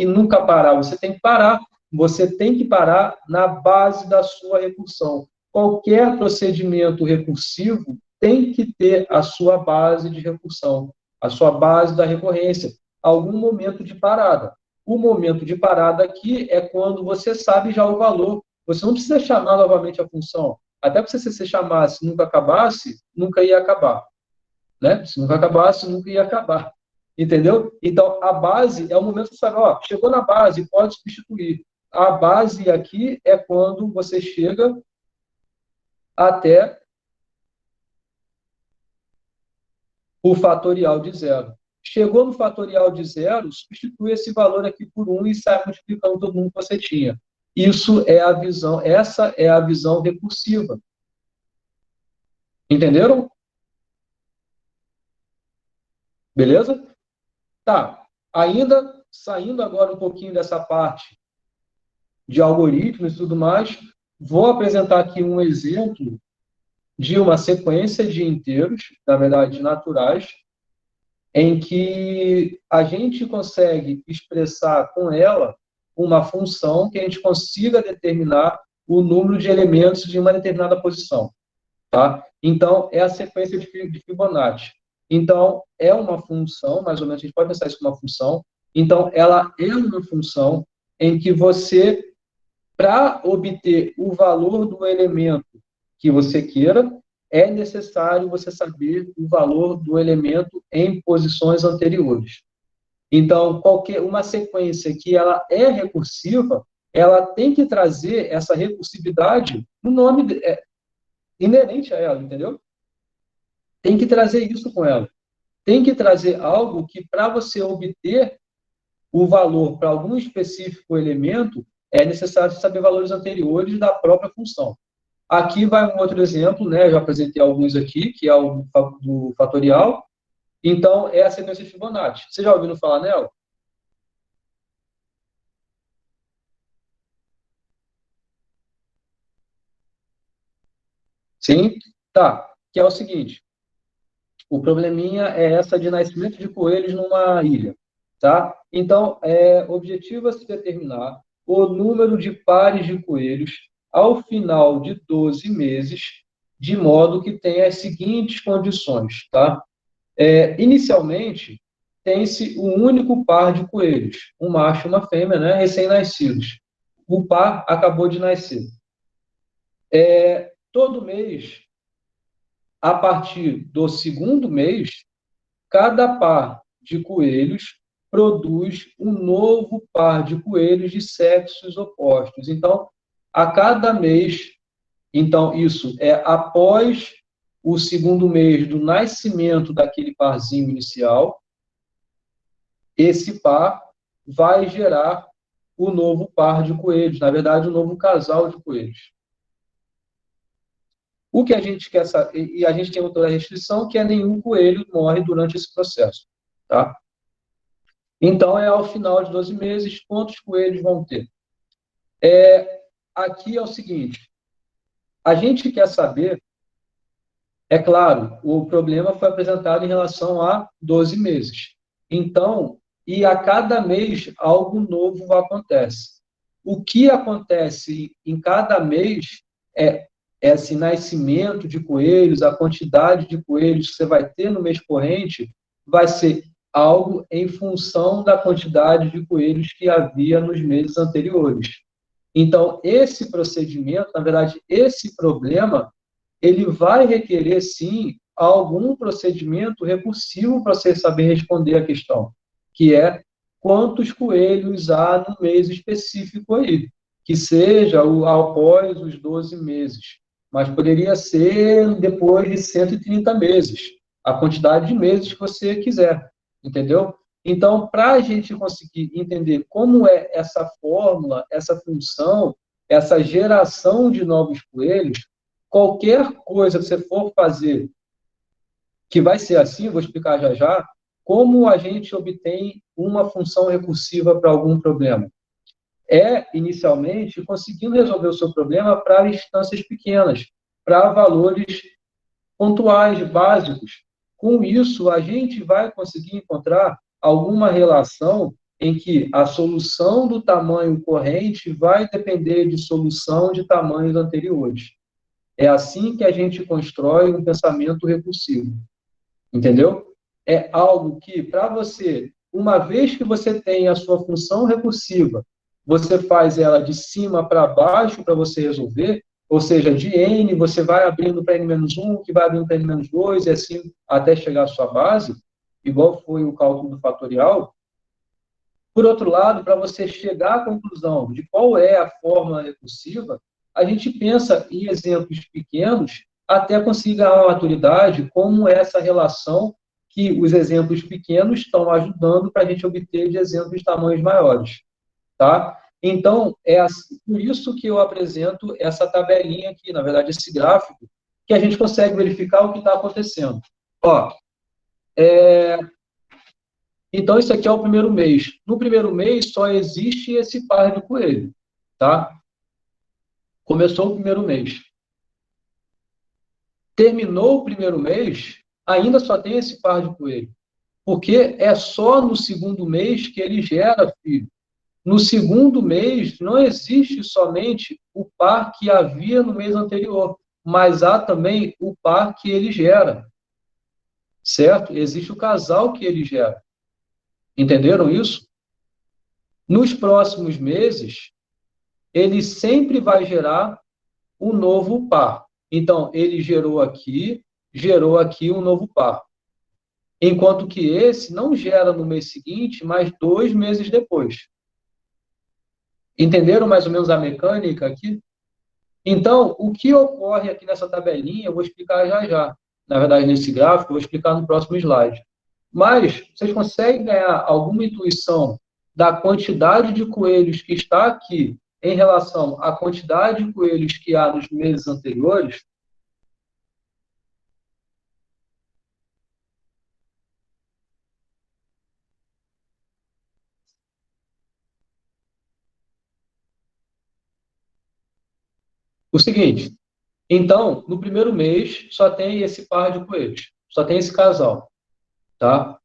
nunca parar. Você tem que parar. Você tem que parar na base da sua recursão. Qualquer procedimento recursivo tem que ter a sua base de recursão, a sua base da recorrência, algum momento de parada. O momento de parada aqui é quando você sabe já o valor. Você não precisa chamar novamente a função. Até porque se você chamasse e nunca acabasse, nunca ia acabar. Né? Se nunca acabasse, nunca ia acabar. Entendeu? Então, a base é o momento que você sabe, ó, chegou na base, pode substituir. A base aqui é quando você chega até o fatorial de zero. Chegou no fatorial de zero, substitui esse valor aqui por 1 e sai multiplicando todo mundo que você tinha. Isso é a visão, essa é a visão recursiva. Entenderam? Beleza? Tá. Ainda saindo agora um pouquinho dessa parte de algoritmos e tudo mais, vou apresentar aqui um exemplo de uma sequência de inteiros, na verdade, naturais, em que a gente consegue expressar com ela uma função que a gente consiga determinar o número de elementos de uma determinada posição. Tá? Então, é a sequência de Fibonacci. Então, é uma função, mais ou menos, a gente pode pensar isso como uma função. Então, ela é uma função em que você, para obter o valor do elemento que você queira, é necessário você saber o valor do elemento em posições anteriores. Então, uma sequência que ela é recursiva, ela tem que trazer essa recursividade no nome inerente a ela, entendeu? Tem que trazer isso com ela. Tem que trazer algo que, para você obter o valor para algum específico elemento, é necessário saber valores anteriores da própria função. Aqui vai um outro exemplo, né? Eu já apresentei alguns aqui, que é o do fatorial. Então, é a sequência de Fibonacci. Você já ouviu falar nela? Sim? Tá. Que é o seguinte. O probleminha é essa de nascimento de coelhos numa ilha. Tá? Então, o objetivo é se determinar o número de pares de coelhos ao final de 12 meses, de modo que tenha as seguintes condições. Tá? Inicialmente, tem-se um único par de coelhos, um macho e uma fêmea, né, recém-nascidos. O par acabou de nascer. Todo mês, a partir do segundo mês, cada par de coelhos produz um novo par de coelhos de sexos opostos. Então, a cada mês, então isso é após o segundo mês do nascimento daquele parzinho inicial, esse par vai gerar o novo par de coelhos, na verdade, o novo casal de coelhos. O que a gente quer saber, e a gente tem outra restrição, que é nenhum coelho morre durante esse processo. Tá? Então, ao final de 12 meses, quantos coelhos vão ter? Aqui é o seguinte, a gente quer saber, é claro, o problema foi apresentado em relação a 12 meses. Então, e a cada mês, algo novo acontece. O que acontece em cada mês é esse nascimento de coelhos, a quantidade de coelhos que você vai ter no mês corrente, vai ser algo em função da quantidade de coelhos que havia nos meses anteriores. Então, esse procedimento, na verdade, esse problema, ele vai requerer, sim, algum procedimento recursivo para você saber responder a questão, que é quantos coelhos há no mês específico aí, que seja após os 12 meses, mas poderia ser depois de 130 meses, a quantidade de meses que você quiser, entendeu? Então, para a gente conseguir entender como é essa fórmula, essa função, essa geração de novos coelhos, qualquer coisa que você for fazer, que vai ser assim, vou explicar já já, como a gente obtém uma função recursiva para algum problema. Inicialmente, conseguindo resolver o seu problema para instâncias pequenas, para valores pontuais, básicos. Com isso, a gente vai conseguir encontrar alguma relação em que a solução do tamanho corrente vai depender de solução de tamanhos anteriores. É assim que a gente constrói um pensamento recursivo. Entendeu? É algo que, para você, uma vez que você tem a sua função recursiva, você faz ela de cima para baixo para você resolver, ou seja, de N, você vai abrindo para N-1, que vai abrindo para N-2, e assim até chegar à sua base, igual foi o cálculo do fatorial. Por outro lado, para você chegar à conclusão de qual é a fórmula recursiva, a gente pensa em exemplos pequenos até conseguir a maturidade, como essa relação que os exemplos pequenos estão ajudando para a gente obter de exemplos de tamanhos maiores, tá? Então, por isso que eu apresento essa tabelinha aqui, na verdade, esse gráfico, que a gente consegue verificar o que está acontecendo. Ó, então, isso aqui é o primeiro mês. No primeiro mês, só existe esse par de coelho, tá? Começou o primeiro mês. Terminou o primeiro mês, ainda só tem esse par de coelho. Porque é só no segundo mês que ele gera filho. No segundo mês, não existe somente o par que havia no mês anterior, mas há também o par que ele gera. Certo? Existe o casal que ele gera. Entenderam isso? Nos próximos meses, ele sempre vai gerar um novo par. Então, ele gerou aqui um novo par. Enquanto que esse não gera no mês seguinte, mas 2 meses depois. Entenderam mais ou menos a mecânica aqui? Então, o que ocorre aqui nessa tabelinha, eu vou explicar já já. Na verdade, nesse gráfico, eu vou explicar no próximo slide. Mas, vocês conseguem ganhar alguma intuição da quantidade de coelhos que está aqui em relação à quantidade de coelhos que há nos meses anteriores? O seguinte, então, no primeiro mês, só tem esse par de coelhos, só tem esse casal, tá?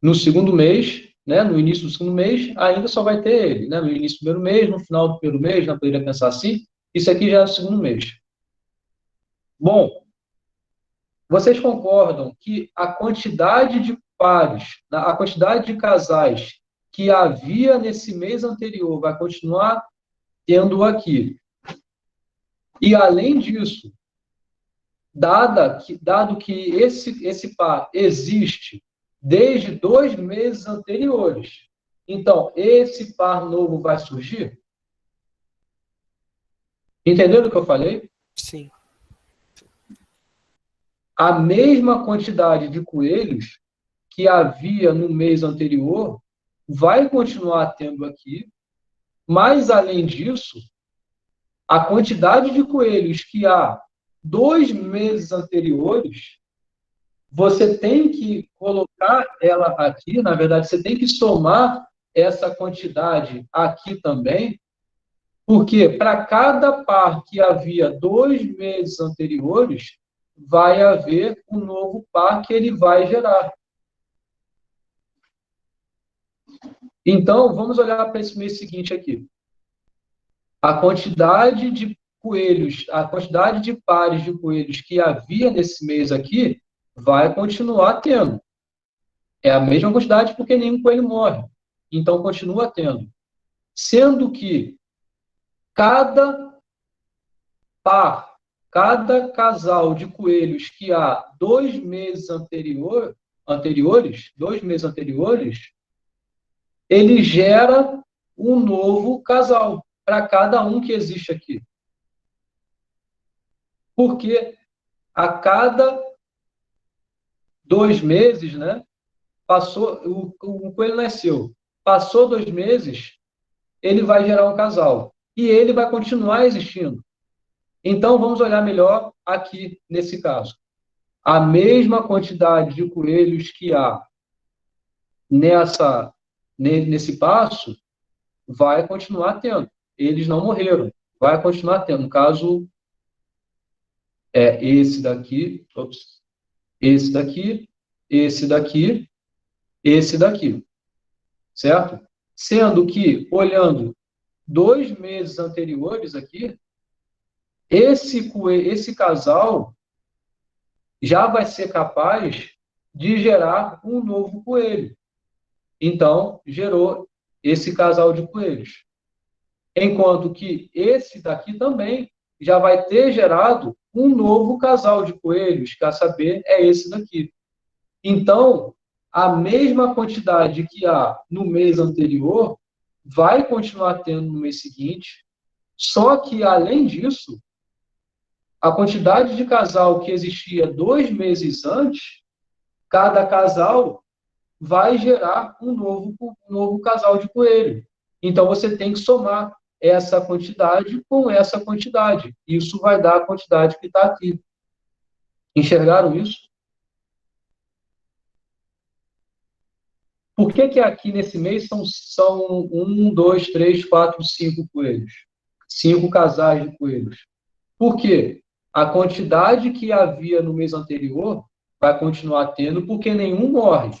No segundo mês, né, no início do segundo mês, ainda só vai ter ele, né? No início do primeiro mês, no final do primeiro mês, não poderia pensar assim. Isso aqui já é o segundo mês. Bom, vocês concordam que a quantidade de pares, a quantidade de casais que havia nesse mês anterior vai continuar tendo aqui? E, além disso, dado que esse par existe desde 2 meses anteriores, então, esse par novo vai surgir? Entenderam o que eu falei? Sim. A mesma quantidade de coelhos que havia no mês anterior vai continuar tendo aqui, mas, além disso, a quantidade de coelhos que há 2 meses anteriores, você tem que colocar ela aqui, na verdade, você tem que somar essa quantidade aqui também, porque para cada par que havia 2 meses anteriores, vai haver um novo par que ele vai gerar. Então, vamos olhar para esse mês seguinte aqui. A quantidade de coelhos, a quantidade de pares de coelhos que havia nesse mês aqui, vai continuar tendo. É a mesma quantidade porque nenhum coelho morre. Então, continua tendo. Sendo que cada par, cada casal de coelhos que há 2 meses anteriores, 2 meses anteriores, ele gera um novo casal para cada um que existe aqui. Porque a cada 2 meses, né, o coelho nasceu. Passou 2 meses, ele vai gerar um casal. E ele vai continuar existindo. Então, vamos olhar melhor aqui, nesse caso. A mesma quantidade de coelhos que há nesse passo, vai continuar tendo. Eles não morreram. Vai continuar tendo. No caso, é esse daqui, esse daqui, esse daqui, esse daqui. Certo? Sendo que, olhando 2 meses anteriores aqui, esse casal já vai ser capaz de gerar um novo coelho. Então, gerou esse casal de coelhos. Enquanto que esse daqui também já vai ter gerado um novo casal de coelhos, que a saber é esse daqui. Então, a mesma quantidade que há no mês anterior vai continuar tendo no mês seguinte, só que, além disso, a quantidade de casal que existia 2 meses antes, cada casal vai gerar um novo casal de coelho. Então, você tem que somar essa quantidade com essa quantidade. Isso vai dar a quantidade que está aqui. Enxergaram isso? Por que aqui nesse mês são 1, 2, 3, 4, 5 coelhos? 5 casais de coelhos. Por quê? A quantidade que havia no mês anterior vai continuar tendo, porque nenhum morre.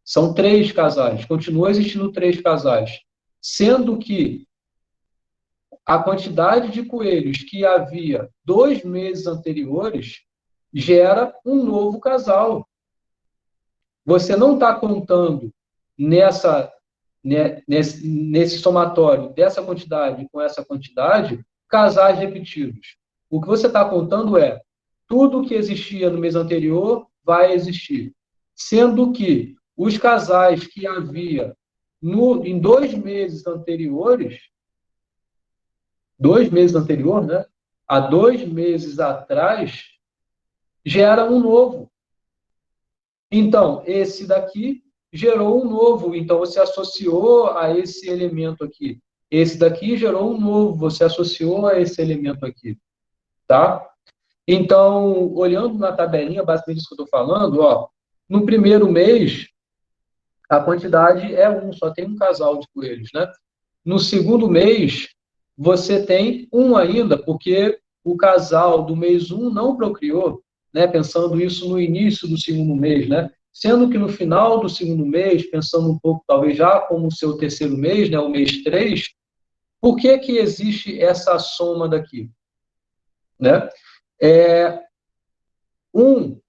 São 3 casais, continua existindo 3 casais. Sendo que a quantidade de coelhos que havia 2 meses anteriores gera um novo casal. Você não está contando nesse somatório dessa quantidade com essa quantidade, casais repetidos. O que você está contando é tudo que existia no mês anterior vai existir. Sendo que os casais que havia em 2 meses anteriores, 2 meses anterior, né? Há 2 meses atrás, gera um novo. Então, esse daqui gerou um novo. Então, você associou a esse elemento aqui. Esse daqui gerou um novo. Você associou a esse elemento aqui. Tá? Então, olhando na tabelinha, basicamente isso que eu estou falando, ó, no primeiro mês, a quantidade é 1, só tem um casal de coelhos, né? No segundo mês, você tem 1 ainda, porque o casal do mês 1 não procriou, né? Pensando isso no início do segundo mês, né? Sendo que no final do segundo mês, pensando um pouco, talvez já como o seu terceiro mês, né? O mês 3, por que existe essa soma daqui? Né? 1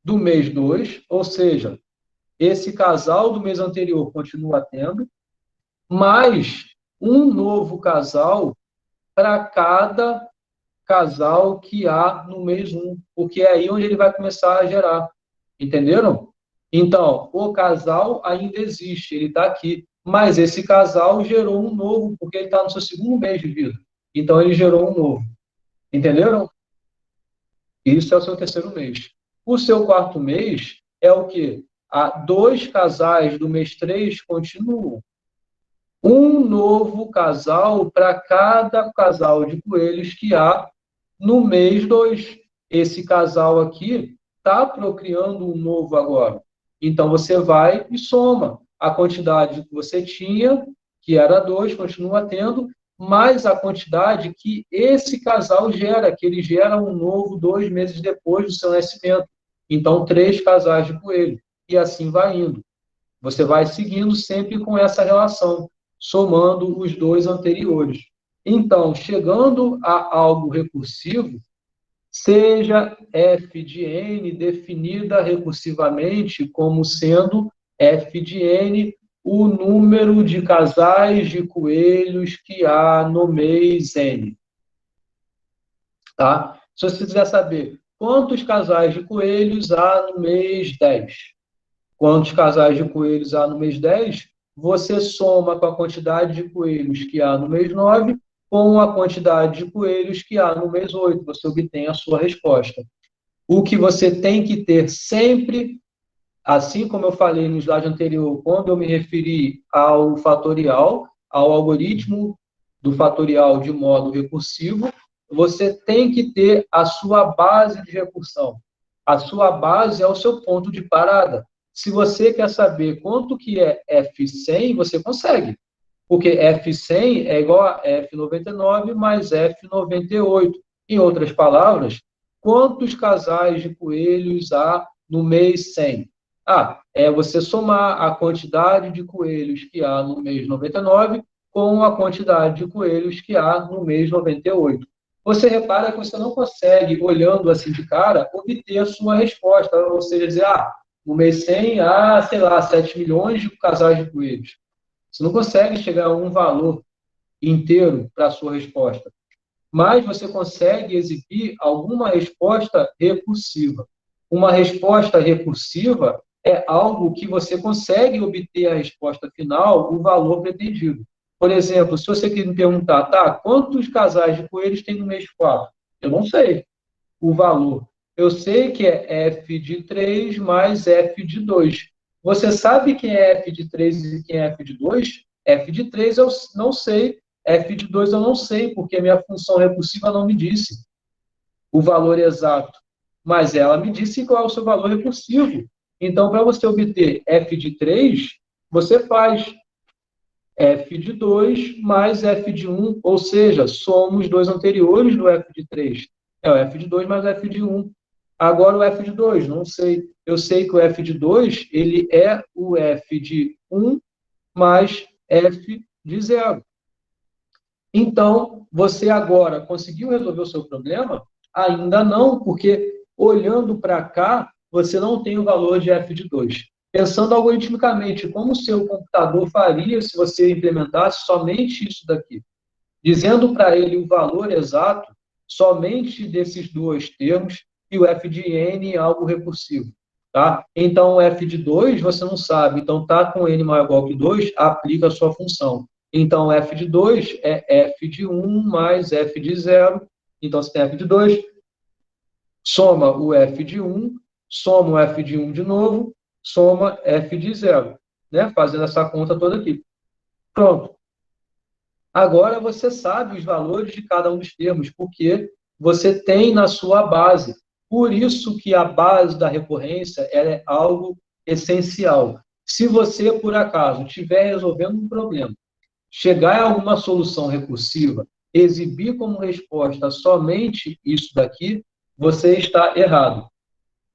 do mês 2, ou seja, esse casal do mês anterior continua tendo, mais um novo casal para cada casal que há no mês 1, porque é aí onde ele vai começar a gerar. Entenderam? Então, o casal ainda existe, ele está aqui, mas esse casal gerou um novo, porque ele está no seu segundo mês de vida. Então, ele gerou um novo. Entenderam? Isso é o seu terceiro mês. O seu quarto mês é o quê? Há 2 casais do mês 3 continuam. Um novo casal para cada casal de coelhos que há no mês 2. Esse casal aqui está procriando um novo agora. Então, você vai e soma a quantidade que você tinha, que era 2, continua tendo, mais a quantidade que esse casal gera, que ele gera um novo 2 meses depois do seu nascimento. Então, 3 casais de coelho. E assim vai indo. Você vai seguindo sempre com essa relação, somando os 2 anteriores. Então, chegando a algo recursivo, seja f de n definida recursivamente como sendo f de n o número de casais de coelhos que há no mês n. Tá? Se você quiser saber quantos casais de coelhos há no mês 10, quantos casais de coelhos há no mês 10, você soma com a quantidade de coelhos que há no mês 9 com a quantidade de coelhos que há no mês 8. Você obtém a sua resposta. O que você tem que ter sempre, assim como eu falei no slide anterior, quando eu me referi ao fatorial, ao algoritmo do fatorial de modo recursivo, você tem que ter a sua base de recursão. A sua base é o seu ponto de parada. Se você quer saber quanto que é F100, você consegue. Porque F100 é igual a F99 mais F98. Em outras palavras, quantos casais de coelhos há no mês 100? É você somar a quantidade de coelhos que há no mês 99 com a quantidade de coelhos que há no mês 98. Você repara que você não consegue, olhando assim de cara, obter a sua resposta. Ou seja, dizer, no mês 100 há, sei lá, 7 milhões de casais de coelhos. Você não consegue chegar a um valor inteiro para a sua resposta. Mas você consegue exibir alguma resposta recursiva. Uma resposta recursiva é algo que você consegue obter a resposta final, o valor pretendido. Por exemplo, se você quer me perguntar, quantos casais de coelhos tem no mês 4? Eu não sei o valor. eu sei que é f de 3 mais f de 2. Você sabe quem é f de 3 e quem é f de 2? F de 3 eu não sei, f de 2 eu não sei, porque minha função recursiva não me disse o valor exato, mas ela me disse qual é o seu valor recursivo. Então, para você obter f de 3, você faz f de 2 mais f de 1, ou seja, soma os dois anteriores do f de 3. É o f de 2 mais o f de 1. Agora o f de 2, não sei. Eu sei que o f de 2, ele é o f de 1 mais f de 0. Então, você agora conseguiu resolver o seu problema? Ainda não, porque olhando para cá, você não tem o valor de f de 2. Pensando algoritmicamente, como o seu computador faria se você implementasse somente isso daqui? Dizendo para ele o valor exato somente desses dois termos e o f de n é algo recursivo. Tá? Então, o f de 2 você não sabe. Então, tá com n maior ou igual que 2, aplica a sua função. Então, f de 2 é f de 1 mais f de 0. Então, você tem f de 2, soma o f de 1, soma o f de 1 de novo, soma f de 0. Né? Fazendo essa conta toda aqui. Pronto. Agora você sabe os valores de cada um dos termos, porque você tem na sua base. Por isso que a base da recorrência ela é algo essencial. Se você, por acaso, estiver resolvendo um problema, chegar a alguma solução recursiva, exibir como resposta somente isso daqui, você está errado.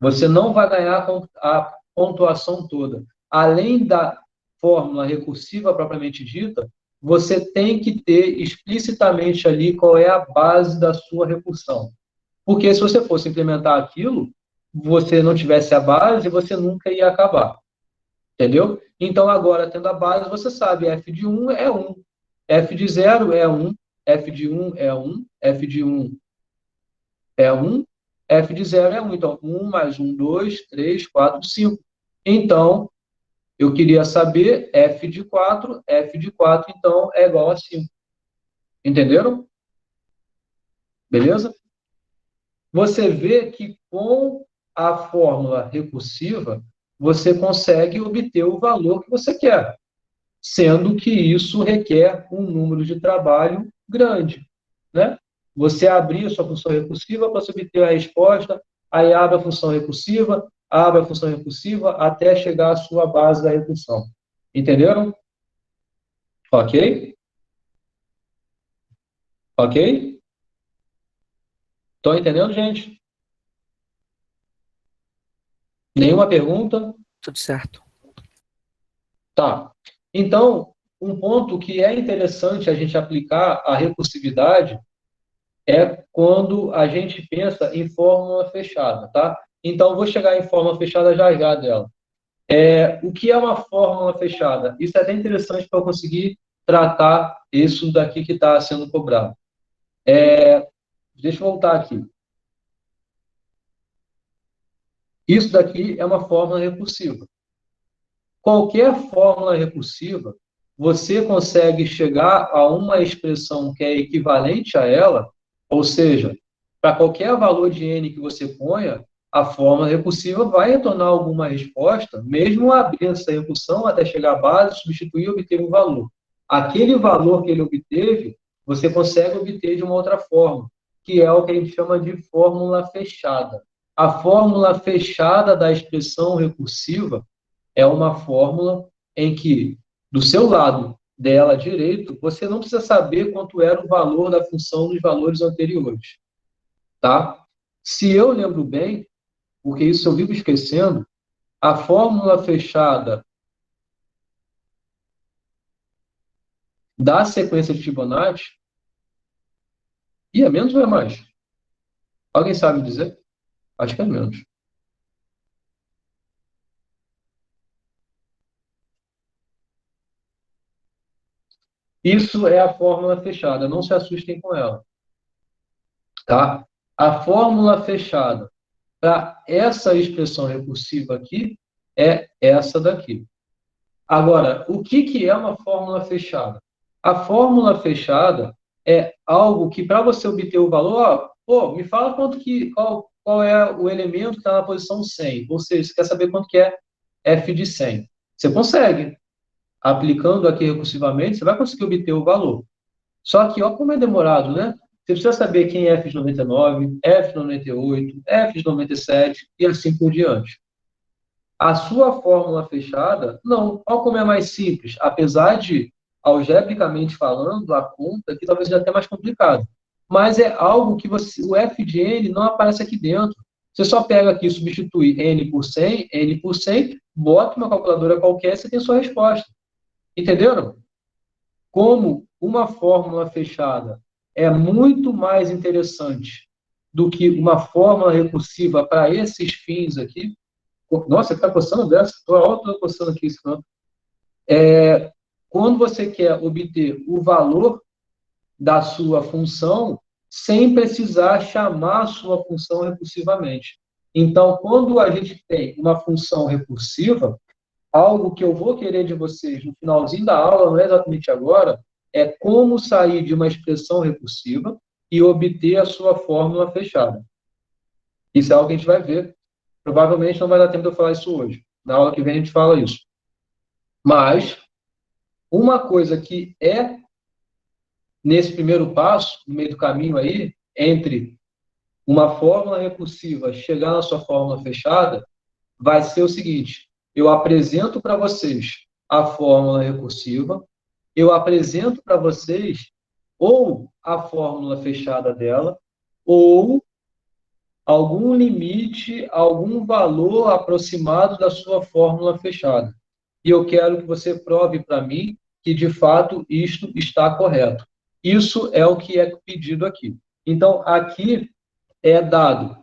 Você não vai ganhar a pontuação toda. Além da fórmula recursiva propriamente dita, você tem que ter explicitamente ali qual é a base da sua recursão. Porque se você fosse implementar aquilo, você não tivesse a base, você nunca ia acabar. Entendeu? Então, agora, tendo a base, você sabe, f de 1 é 1, f de 0 é 1, f de 1 é 1, f de 1 é 1, f de 0 é 1. Então, 1 mais 1, 2, 3, 4, 5. Então, eu queria saber f de 4, então, é igual a 5. Entenderam? Beleza? Você vê que com a fórmula recursiva, você consegue obter o valor que você quer, sendo que isso requer um número de trabalho grande, né? Você abrir a sua função recursiva para obter a resposta, aí abre a função recursiva, até chegar à sua base da recursão. Entenderam? Ok? Ok? Estão entendendo, gente? Nenhuma pergunta? Tudo certo. Tá. Então, um ponto que é interessante a gente aplicar a recursividade é quando a gente pensa em fórmula fechada, tá? Então, vou chegar em fórmula fechada já já dela. O que é uma fórmula fechada? Isso é até interessante para eu conseguir tratar isso daqui que está sendo cobrado. Deixa eu voltar aqui. Isso daqui é uma fórmula recursiva. Qualquer fórmula recursiva, você consegue chegar a uma expressão que é equivalente a ela, ou seja, para qualquer valor de n que você ponha, a fórmula recursiva vai retornar alguma resposta, mesmo abrindo essa recursão até chegar à base, substituir e obter um valor. Aquele valor que ele obteve, você consegue obter de uma outra forma, que é o que a gente chama de fórmula fechada. A fórmula fechada da expressão recursiva é uma fórmula em que, do seu lado dela direito, você não precisa saber quanto era o valor da função nos valores anteriores. Tá? Se eu lembro bem, porque isso eu vivo esquecendo, a fórmula fechada da sequência de Fibonacci, e é menos ou é mais? Alguém sabe dizer? Acho que é menos. Isso é a fórmula fechada, não se assustem com ela. Tá? A fórmula fechada para essa expressão recursiva aqui é essa daqui. Agora, o que é uma fórmula fechada? A fórmula fechada é algo que, para você obter o valor, me fala qual é o elemento que está na posição 100. Ou seja, você quer saber quanto que é f de 100. Você consegue. Aplicando aqui recursivamente, você vai conseguir obter o valor. Só que, olha como é demorado, né? Você precisa saber quem é f de 99, f de 98, f de 97 e assim por diante. A sua fórmula fechada, não. Olha como é mais simples. Apesar de, algebricamente falando, a conta aqui talvez seja até mais complicado. Mas é algo que o f de n não aparece aqui dentro. Você só pega aqui, substitui n por 100, bota uma calculadora qualquer e você tem sua resposta. Entenderam? Como uma fórmula fechada é muito mais interessante do que uma fórmula recursiva para esses fins aqui. Nossa, você está coçando dessa? Estou coçando aqui esse canto. Quando você quer obter o valor da sua função sem precisar chamar a sua função recursivamente. Então, quando a gente tem uma função recursiva, algo que eu vou querer de vocês no finalzinho da aula, não é exatamente agora, é como sair de uma expressão recursiva e obter a sua fórmula fechada. Isso é algo que a gente vai ver. Provavelmente não vai dar tempo de eu falar isso hoje. Na aula que vem a gente fala isso. Mas, uma coisa que é, nesse primeiro passo, no meio do caminho aí, entre uma fórmula recursiva chegar na sua fórmula fechada, vai ser o seguinte: eu apresento para vocês a fórmula recursiva, eu apresento para vocês ou a fórmula fechada dela, ou algum limite, algum valor aproximado da sua fórmula fechada. E eu quero que você prove para mim que, de fato, isto está correto. Isso é o que é pedido aqui. Então, aqui é dado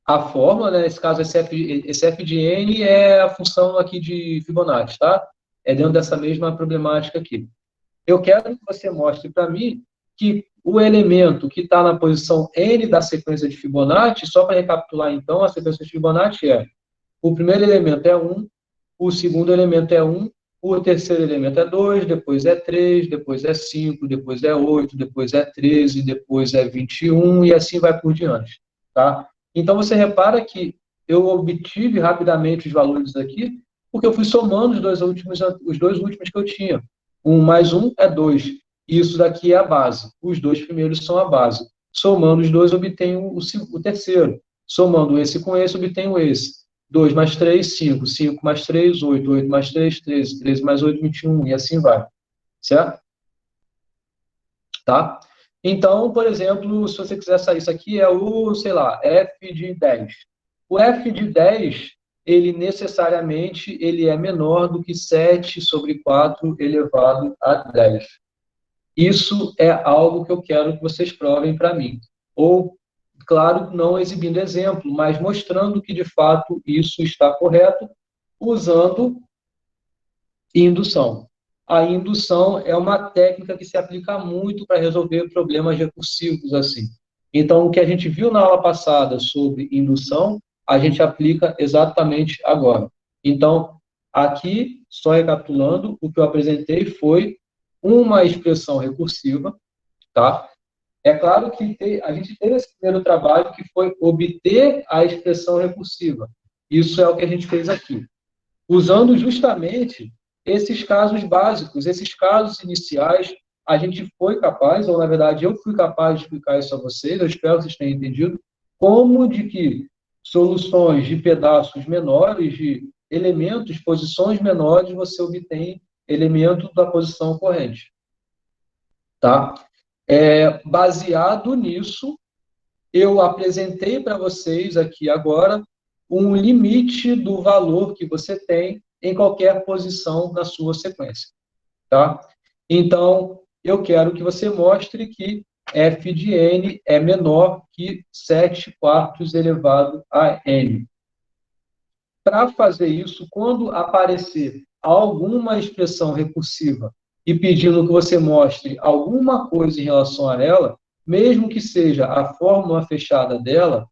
a fórmula, né? Nesse caso, esse f de n é a função aqui de Fibonacci, tá? É dentro dessa mesma problemática aqui. Eu quero que você mostre para mim que o elemento que está na posição n da sequência de Fibonacci, só para recapitular, então, a sequência de Fibonacci é: o primeiro elemento é 1, o segundo elemento é 1, o terceiro elemento é 2, depois é 3, depois é 5, depois é 8, depois é 13, depois é 21, e assim vai por diante, tá? Então, você repara que eu obtive rapidamente os valores aqui, porque eu fui somando os dois últimos que eu tinha. 1 mais 1 é 2. Isso daqui é a base. Os dois primeiros são a base. Somando os dois, obtenho o terceiro. Somando esse com esse, obtenho esse. 2 mais 3, 5. 5 mais 3, 8. 8 mais 3, 13. 13 mais 8, 21. E assim vai. Certo? Tá? Então, por exemplo, se você quiser sair, isso aqui é o, sei lá, f de 10. O f de 10, ele necessariamente ele é menor do que 7 sobre 4 elevado a 10. Isso é algo que eu quero que vocês provem para mim. Ou, claro, não exibindo exemplo, mas mostrando que, de fato, isso está correto, usando indução. A indução é uma técnica que se aplica muito para resolver problemas recursivos assim. Então, o que a gente viu na aula passada sobre indução, a gente aplica exatamente agora. Então, aqui, só recapitulando, o que eu apresentei foi uma expressão recursiva, tá? É claro que a gente teve esse primeiro trabalho que foi obter a expressão recursiva. Isso é o que a gente fez aqui. Usando justamente esses casos básicos, esses casos iniciais, a gente foi capaz, ou na verdade eu fui capaz de explicar isso a vocês, eu espero que vocês tenham entendido, como de que soluções de pedaços menores, de elementos, posições menores, você obtém elemento da posição corrente. Tá? Baseado nisso, eu apresentei para vocês aqui agora um limite do valor que você tem em qualquer posição na sua sequência. Tá? Então, eu quero que você mostre que f de n é menor que 7 quartos elevado a n. Para fazer isso, quando aparecer alguma expressão recursiva e pedindo que você mostre alguma coisa em relação a ela, mesmo que seja a fórmula fechada dela,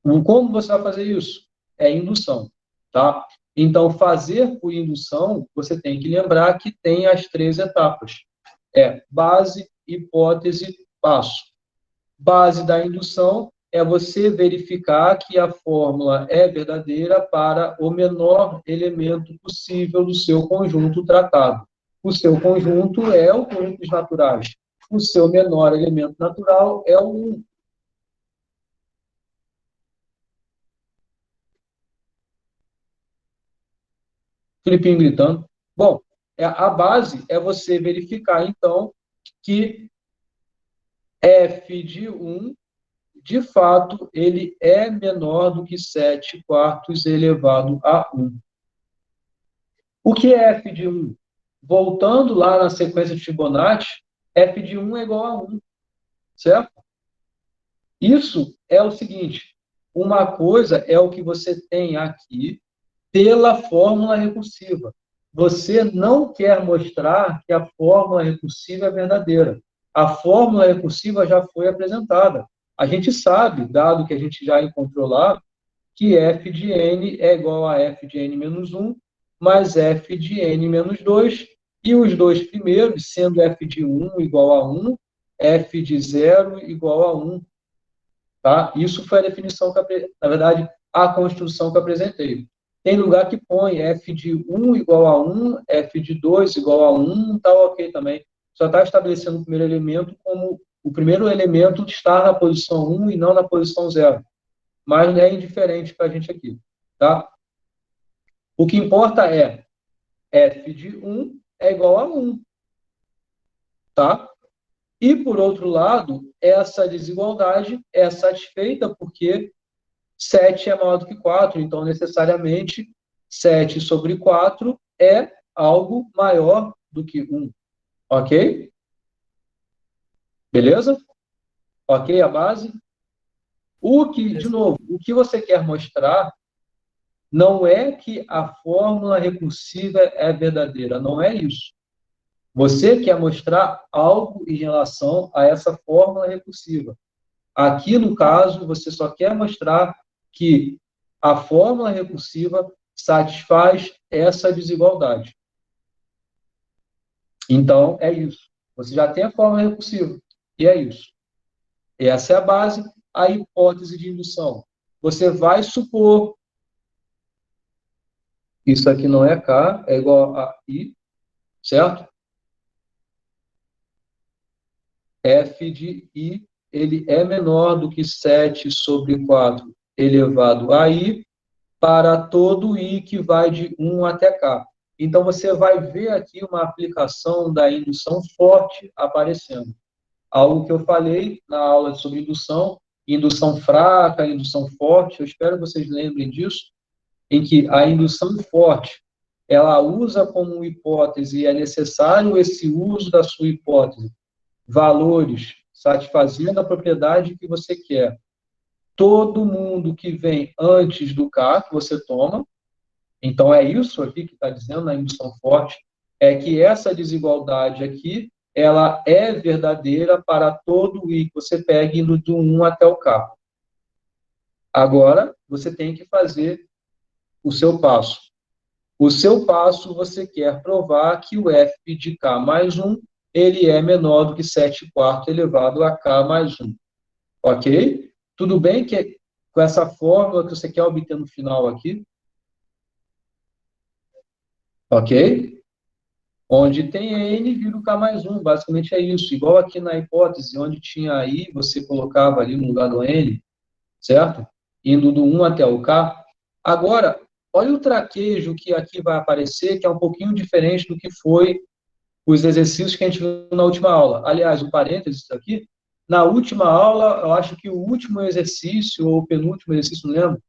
como você vai fazer isso? É indução, tá? Então, fazer por indução, você tem que lembrar que tem as 3 etapas. Base, hipótese, passo. Base da indução é você verificar que a fórmula é verdadeira para o menor elemento possível do seu conjunto tratado. O seu conjunto é o conjunto dos naturais. O seu menor elemento natural é o 1. Filipinho gritando. Bom, a base é você verificar, então, que f de 1, de fato, ele é menor do que 7 quartos elevado a 1. O que é f de 1? Voltando lá na sequência de Fibonacci, f de 1 é igual a 1, certo? Isso é o seguinte, uma coisa é o que você tem aqui pela fórmula recursiva. Você não quer mostrar que a fórmula recursiva é verdadeira. A fórmula recursiva já foi apresentada. A gente sabe, dado que a gente já encontrou lá, que f de n é igual a f de n menos 1 mais f de n menos 2, e os dois primeiros, sendo f de 1 igual a 1, f de 0 igual a 1. Tá? Isso foi a definição, na verdade, a construção que eu apresentei. Tem lugar que põe f de 1 igual a 1, f de 2 igual a 1, tá ok também. Só está estabelecendo o primeiro elemento como o primeiro elemento estar na posição 1 e não na posição 0. Mas não é indiferente para a gente aqui. Tá? O que importa é f de 1 é igual a 1. Tá? E, por outro lado, essa desigualdade é satisfeita porque 7 é maior do que 4, então, necessariamente, 7 sobre 4 é algo maior do que 1. Ok? Beleza? Ok a base? De novo, o que você quer mostrar não é que a fórmula recursiva é verdadeira, não é isso. Você quer mostrar algo em relação a essa fórmula recursiva. Aqui, no caso, você só quer mostrar que a fórmula recursiva satisfaz essa desigualdade. Então, é isso. Você já tem a fórmula recursiva, e é isso. Essa é a base, a hipótese de indução. Você vai supor, isso aqui não é K, é igual a I, certo? F de I, ele é menor do que 7 sobre 4 elevado a I, para todo I que vai de 1 até K. Então, você vai ver aqui uma aplicação da indução forte aparecendo. Algo que eu falei na aula sobre indução fraca, indução forte, eu espero que vocês lembrem disso, em que a indução forte, ela usa como hipótese, e é necessário esse uso da sua hipótese, valores satisfazendo a propriedade que você quer. Todo mundo que vem antes do K, que você toma, então é isso aqui que está dizendo na indução forte, é que essa desigualdade aqui, ela é verdadeira para todo o I que você pega indo do 1 até o K. Agora, você tem que fazer o seu passo. O seu passo, você quer provar que o F de K mais 1, ele é menor do que 7 quartos elevado a K mais 1. Ok? Tudo bem que com essa fórmula que você quer obter no final aqui? Ok? Onde tem N, vira o K mais 1. Basicamente é isso. Igual aqui na hipótese, onde tinha I, você colocava ali no lugar do N, certo? Indo do 1 até o K. Agora, olha o traquejo que aqui vai aparecer, que é um pouquinho diferente do que foi os exercícios que a gente viu na última aula. Aliás, um parênteses aqui, na última aula, eu acho que o último exercício, ou o penúltimo exercício, não lembro,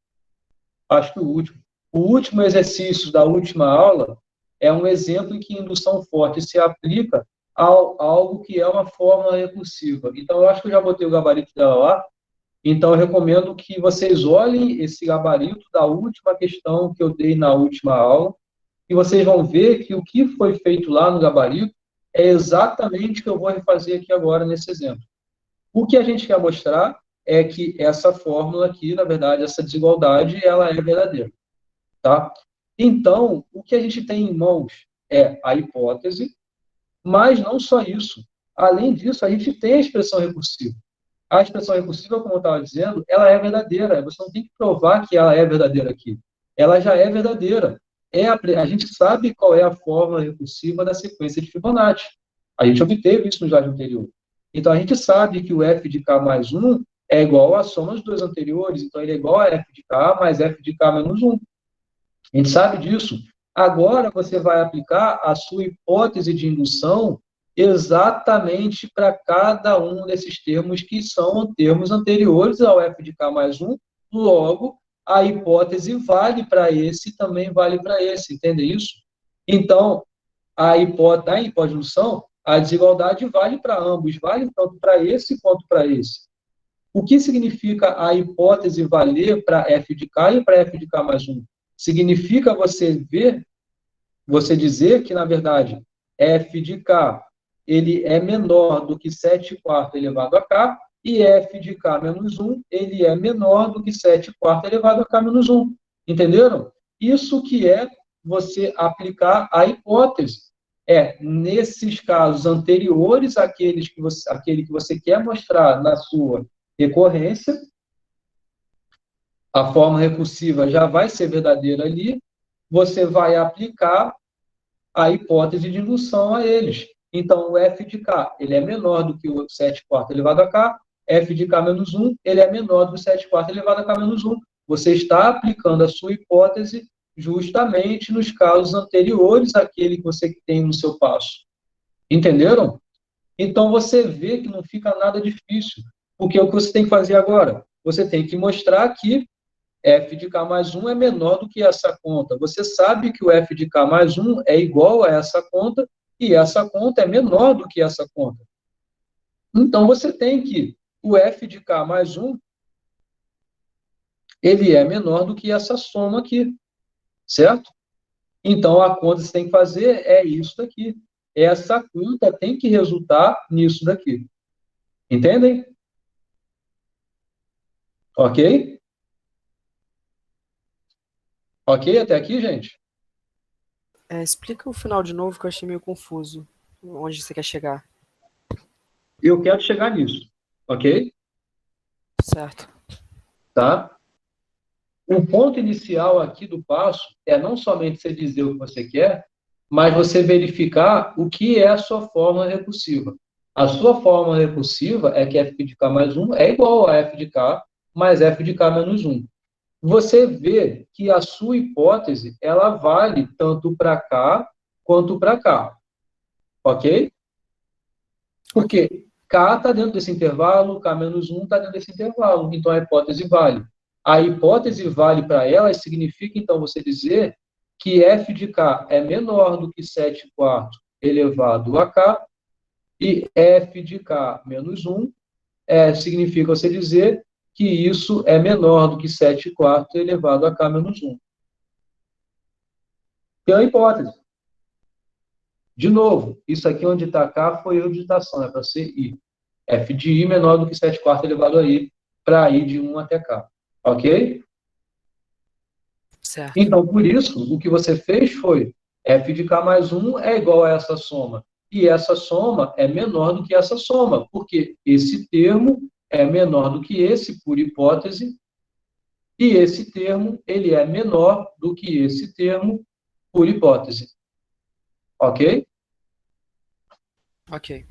acho que o último. O último exercício da última aula é um exemplo em que indução forte se aplica a algo que é uma fórmula recursiva. Então, eu acho que eu já botei o gabarito dela lá, então eu recomendo que vocês olhem esse gabarito da última questão que eu dei na última aula, e vocês vão ver que o que foi feito lá no gabarito é exatamente o que eu vou refazer aqui agora nesse exemplo. O que a gente quer mostrar é que essa fórmula aqui, na verdade, essa desigualdade, ela é verdadeira. Tá? Então, o que a gente tem em mãos é a hipótese, mas não só isso. Além disso, a gente tem a expressão recursiva. A expressão recursiva, como eu estava dizendo, ela é verdadeira. Você não tem que provar que ela é verdadeira aqui. Ela já é verdadeira. A gente sabe qual é a fórmula recursiva da sequência de Fibonacci. A gente obteve isso no slide anterior. Então, a gente sabe que o f de k mais 1 é igual à soma dos dois anteriores. Então, ele é igual a f de k mais f de k menos 1. A gente sabe disso. Agora, você vai aplicar a sua hipótese de indução exatamente para cada um desses termos que são termos anteriores ao f de k mais 1. Logo, a hipótese vale para esse e também vale para esse. Entende isso? Então, a hipótese de indução, a desigualdade vale para ambos, vale tanto para esse quanto para esse. O que significa a hipótese valer para f de k e para f de k mais 1? Significa você dizer que, na verdade, f de k ele é menor do que 7 quartos elevado a k, e f de k menos 1 ele é menor do que 7 quartos elevado a k menos 1. Entenderam? Isso que é você aplicar a hipótese. Nesses casos anteriores àquele que você quer mostrar na sua recorrência, a forma recursiva já vai ser verdadeira ali, você vai aplicar a hipótese de indução a eles. Então, o f de k ele é menor do que o 7 quartos elevado a k, f de k menos 1 ele é menor do que 7 quartos elevado a k menos 1. Você está aplicando a sua hipótese justamente nos casos anteriores àquele que você tem no seu passo. Entenderam? Então, você vê que não fica nada difícil, porque o que você tem que fazer agora? Você tem que mostrar que f de k mais 1 é menor do que essa conta. Você sabe que o f de k mais 1 é igual a essa conta, e essa conta é menor do que essa conta. Então, você tem que o f de k mais 1, ele é menor do que essa soma aqui, certo? Então, a conta que você tem que fazer é isso daqui. Essa conta tem que resultar nisso daqui. Entendem? Ok? Ok até aqui, gente? Explica o final de novo, que eu achei meio confuso. Onde você quer chegar? Eu quero chegar nisso. Ok? Certo. Tá? O ponto inicial aqui do passo é não somente você dizer o que você quer, mas você verificar o que é a sua fórmula recursiva. A sua fórmula recursiva é que f de k mais 1 é igual a f de k mais f de k menos 1. Você vê que a sua hipótese, ela vale tanto para cá quanto para cá. Ok? Porque k está dentro desse intervalo, k menos 1 está dentro desse intervalo. Então, a hipótese vale. A hipótese vale para elas significa, então, você dizer que f de k é menor do que 7 quartos elevado a k, e f de k menos 1 significa você dizer que isso é menor do que 7 quartos elevado a k menos 1. Tem a hipótese. De novo, isso aqui onde está k foi erro de digitação, é para ser i. F de i menor do que 7 quartos elevado a i, para i de 1 até k. Ok? Certo. Então, por isso, o que você fez foi f de k mais 1 é igual a essa soma. E essa soma é menor do que essa soma, porque esse termo é menor do que esse, por hipótese, e esse termo ele é menor do que esse termo, por hipótese. Ok? Ok.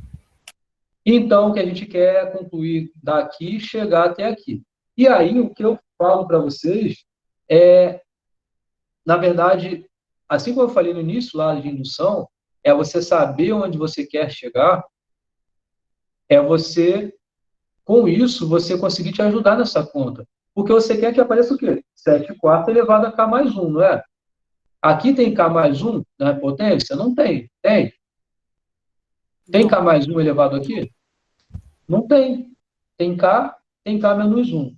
Então, o que a gente quer é concluir daqui e chegar até aqui. E aí, o que eu falo para vocês é, na verdade, assim como eu falei no início lá de indução, é você saber onde você quer chegar, é você, com isso, você conseguir te ajudar nessa conta. Porque você quer que apareça o quê? 7 quartos elevado a k mais 1, não é? Aqui tem k mais 1 na potência? Não tem. Tem? Tem k mais 1 elevado aqui? Não tem. Tem k menos 1.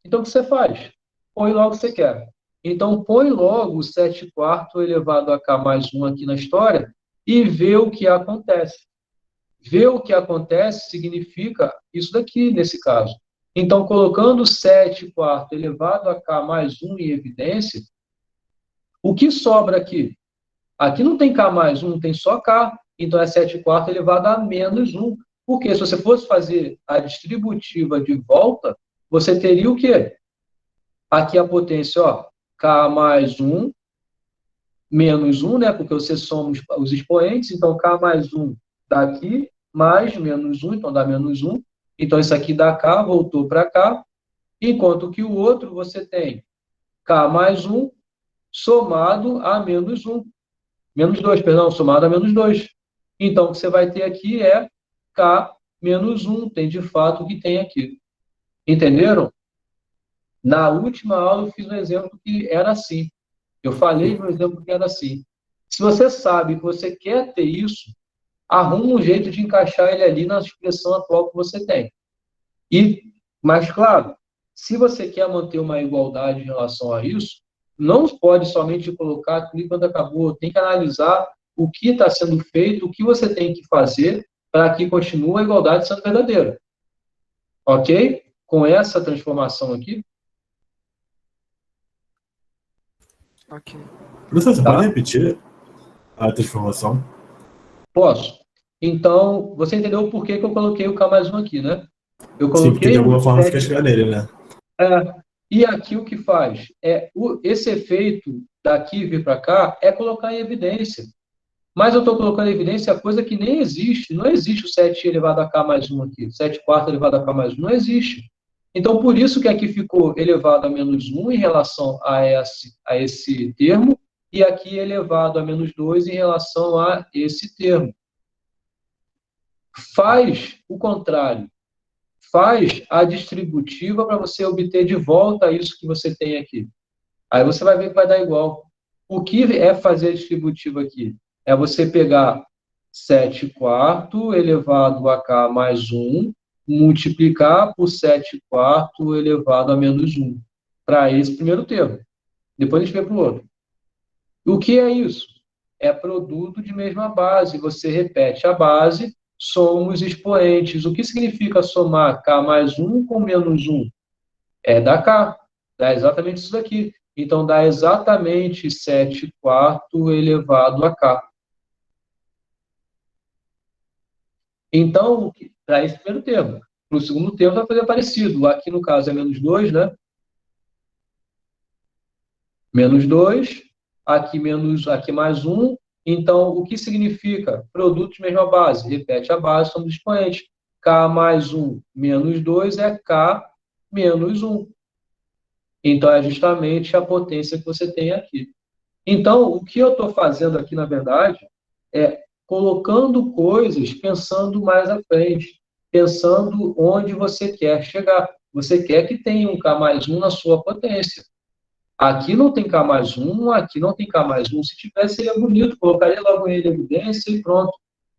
Então, o que você faz? Põe logo o que você quer. Então, põe logo o 7 quartos elevado a k mais 1 aqui na história e vê o que acontece. Ver o que acontece significa isso daqui, nesse caso. Então, colocando 7 quartos elevado a k mais 1 em evidência, o que sobra aqui? Aqui não tem k mais 1, tem só k. Então, é 7 quartos elevado a menos 1. Porque se você fosse fazer a distributiva de volta, você teria o quê? Aqui a potência, ó, K mais 1, menos 1, né? Porque você soma os expoentes, então K mais 1 dá aqui, mais menos 1, então dá menos 1. Então isso aqui dá K, voltou para cá, enquanto que o outro você tem K mais 1 somado a menos 1. Menos 2, perdão, somado a menos 2. Então, o que você vai ter aqui é K menos 1, tem de fato o que tem aqui. Entenderam? Na última aula eu fiz um exemplo que era assim. Eu falei no exemplo que era assim. Se você sabe que você quer ter isso, arruma um jeito de encaixar ele ali na expressão atual que você tem. Mas, claro, se você quer manter uma igualdade em relação a isso, não pode somente colocar aquilo quando acabou, tem que analisar o que está sendo feito, o que você tem que fazer para que continue a igualdade sendo verdadeira. Ok? Com essa transformação aqui. Ok. Professor, você Tá. pode repetir a transformação? Posso. Então, você entendeu o porquê que eu coloquei o K mais 1 aqui, né? Eu Sim, porque de coloquei alguma o forma você quer 7. chegar nele, né? E aqui o que faz? Esse efeito daqui vir para cá é colocar em evidência. Mas eu estou colocando em evidência coisa que nem existe. Não existe o 7 elevado a k mais 1 aqui. 7 quarto elevado a k mais 1 não existe. Então, por isso que aqui ficou elevado a menos 1 em relação a esse termo, e aqui elevado a menos 2 em relação a esse termo. Faz o contrário. Faz a distributiva para você obter de volta isso que você tem aqui. Aí você vai ver que vai dar igual. O que é fazer a distributiva aqui? É você pegar 7 quarto elevado a k mais 1, multiplicar por 7 quarto elevado a menos 1. Para esse primeiro termo. Depois a gente vê para o outro. O que é isso? É produto de mesma base. Você repete a base, soma os expoentes. O que significa somar k mais 1 com menos 1? É dar k. Dá exatamente isso daqui. Então, dá exatamente 7 quarto elevado a k. Então, para esse primeiro termo. Para o segundo termo, vai fazer parecido. Aqui, no caso, é menos 2, né? Menos 2. Aqui mais 1. Então, o que significa? Produto de mesma base. Repete a base, somos expoentes. K mais 1 menos 2 é K menos 1. Então, é justamente a potência que você tem aqui. Então, o que eu estou fazendo aqui, na verdade, é colocando coisas pensando mais à frente, pensando onde você quer chegar. Você quer que tenha um K mais 1 na sua potência. Aqui não tem K mais 1, aqui não tem K mais 1. Se tivesse, seria bonito, colocaria logo ele em evidência e pronto.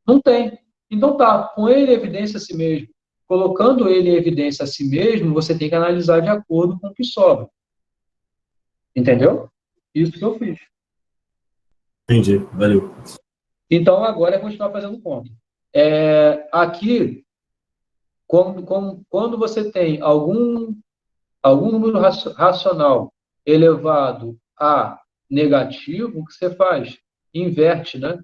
Não tem. Então tá, com ele em evidência a si mesmo. Colocando ele em evidência a si mesmo, você tem que analisar de acordo com o que sobra. Entendeu? Isso que eu fiz. Entendi, valeu. Então, agora é continuar fazendo conta. Aqui, quando você tem algum número racional elevado a negativo, o que você faz? Inverte, né?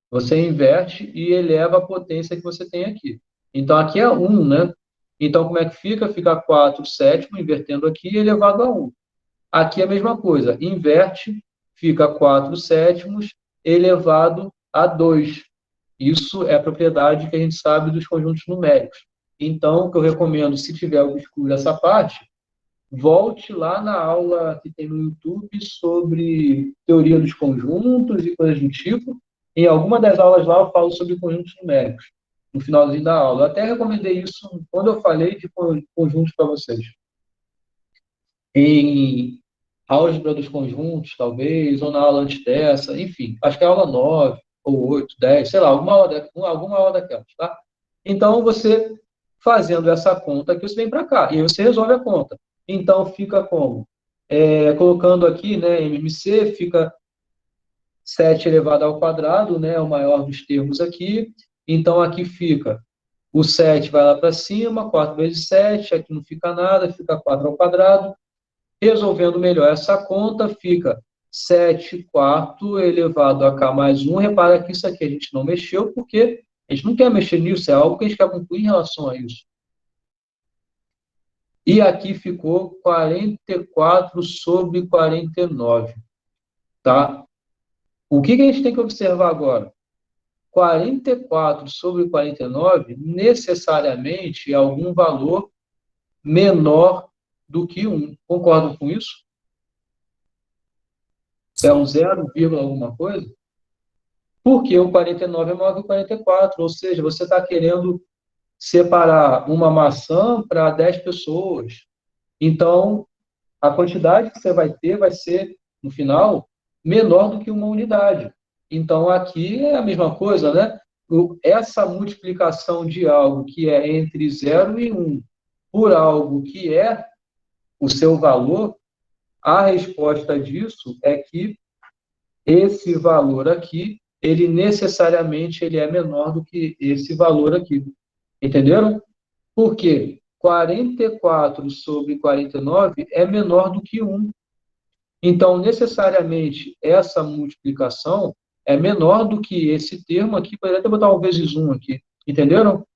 Você inverte e eleva a potência que você tem aqui. Então, aqui é 1, né? Então, como é que fica? Fica 4 sétimo, invertendo aqui, elevado a 1. Aqui é a mesma coisa. Inverte, fica 4 sétimos, elevado a 2. Isso é a propriedade que a gente sabe dos conjuntos numéricos. Então, o que eu recomendo, se tiver algo escuro essa parte, volte lá na aula que tem no YouTube sobre teoria dos conjuntos e coisas do tipo. Em alguma das aulas lá eu falo sobre conjuntos numéricos, no finalzinho da aula. Eu até recomendei isso quando eu falei de conjuntos para vocês. Em álgebra dos conjuntos, talvez, ou na aula antes dessa, enfim, acho que é a aula 9, ou 8, 10, sei lá, alguma aula daquelas, tá? Então, você fazendo essa conta aqui, você vem para cá, e aí você resolve a conta. Então, fica como? Colocando aqui, né, MMC, fica 7 elevado ao quadrado, né, o maior dos termos aqui. Então, aqui fica o 7 vai lá para cima, 4 vezes 7, aqui não fica nada, fica 4 ao quadrado. Resolvendo melhor essa conta, fica 7 quarto elevado a k mais 1. Repara que isso aqui a gente não mexeu, porque A gente não quer mexer nisso, é algo que a gente quer concluir em relação a isso. E aqui ficou 44 sobre 49, tá? O que a gente tem que observar agora? 44 sobre 49 necessariamente é algum valor menor do que 1. Concordam com isso? É um 0, alguma coisa? Porque o 49 é maior que o 44, ou seja, você está querendo separar uma maçã para 10 pessoas. Então, a quantidade que você vai ter vai ser, no final, menor do que uma unidade. Então, aqui é a mesma coisa, né? Essa multiplicação de algo que é entre 0 e 1 por algo que é o seu valor, a resposta disso é que esse valor aqui, ele necessariamente ele é menor do que esse valor aqui. Entenderam? Por quê? 44 sobre 49 é menor do que 1. Então, necessariamente, essa multiplicação é menor do que esse termo aqui. Poderia até botar um vezes 1 aqui. Entenderam?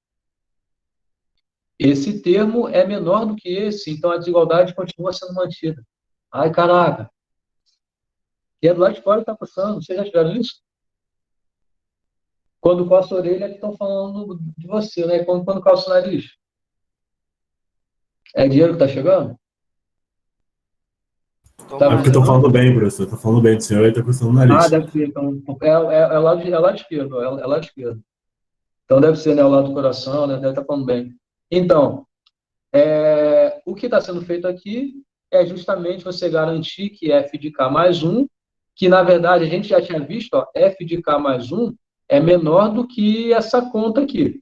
Esse termo é menor do que esse, então a desigualdade continua sendo mantida. Ai, caraca. E é do lado de fora que está passando. Vocês já tiveram isso? Quando coça a orelha, é que estão falando de você, né? Quando coça o nariz. É dinheiro que está chegando? Toma, Tá É porque eu tô funcionando? falando bem, professor. Tô falando bem do senhor e tá coçando o nariz. Deve ser. Então, é o lado esquerdo. É o lado esquerdo. Então, deve ser, né, o lado do coração, né? Deve estar falando bem. Então, o que está sendo feito aqui é justamente você garantir que f de k mais 1, que, na verdade, a gente já tinha visto, ó, f de k mais 1 é menor do que essa conta aqui.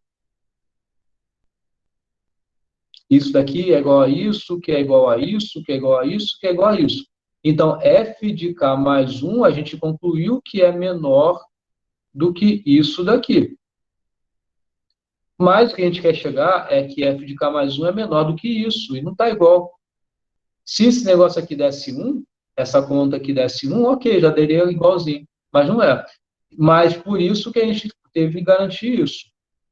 Isso daqui é igual a isso, que é igual a isso, que é igual a isso, que é igual a isso. Então, f de k mais 1, a gente concluiu que é menor do que isso daqui. Mas o que a gente quer chegar é que f de k mais 1 é menor do que isso, e não está igual. Se esse negócio aqui desse 1, essa conta aqui desse 1, ok, já daria igualzinho, mas não é. Mas por isso que a gente teve que garantir isso,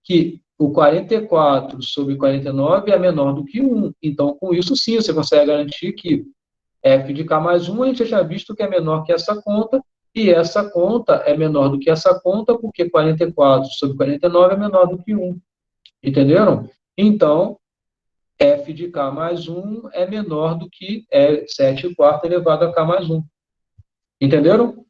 que o 44 sobre 49 é menor do que 1. Então, com isso, sim, você consegue garantir que f de k mais 1, a gente já tinha visto que é menor que essa conta, e essa conta é menor do que essa conta, porque 44 sobre 49 é menor do que 1. Entenderam? Então, f de k mais 1 é menor do que 7 quartos elevado a k mais 1. Entenderam?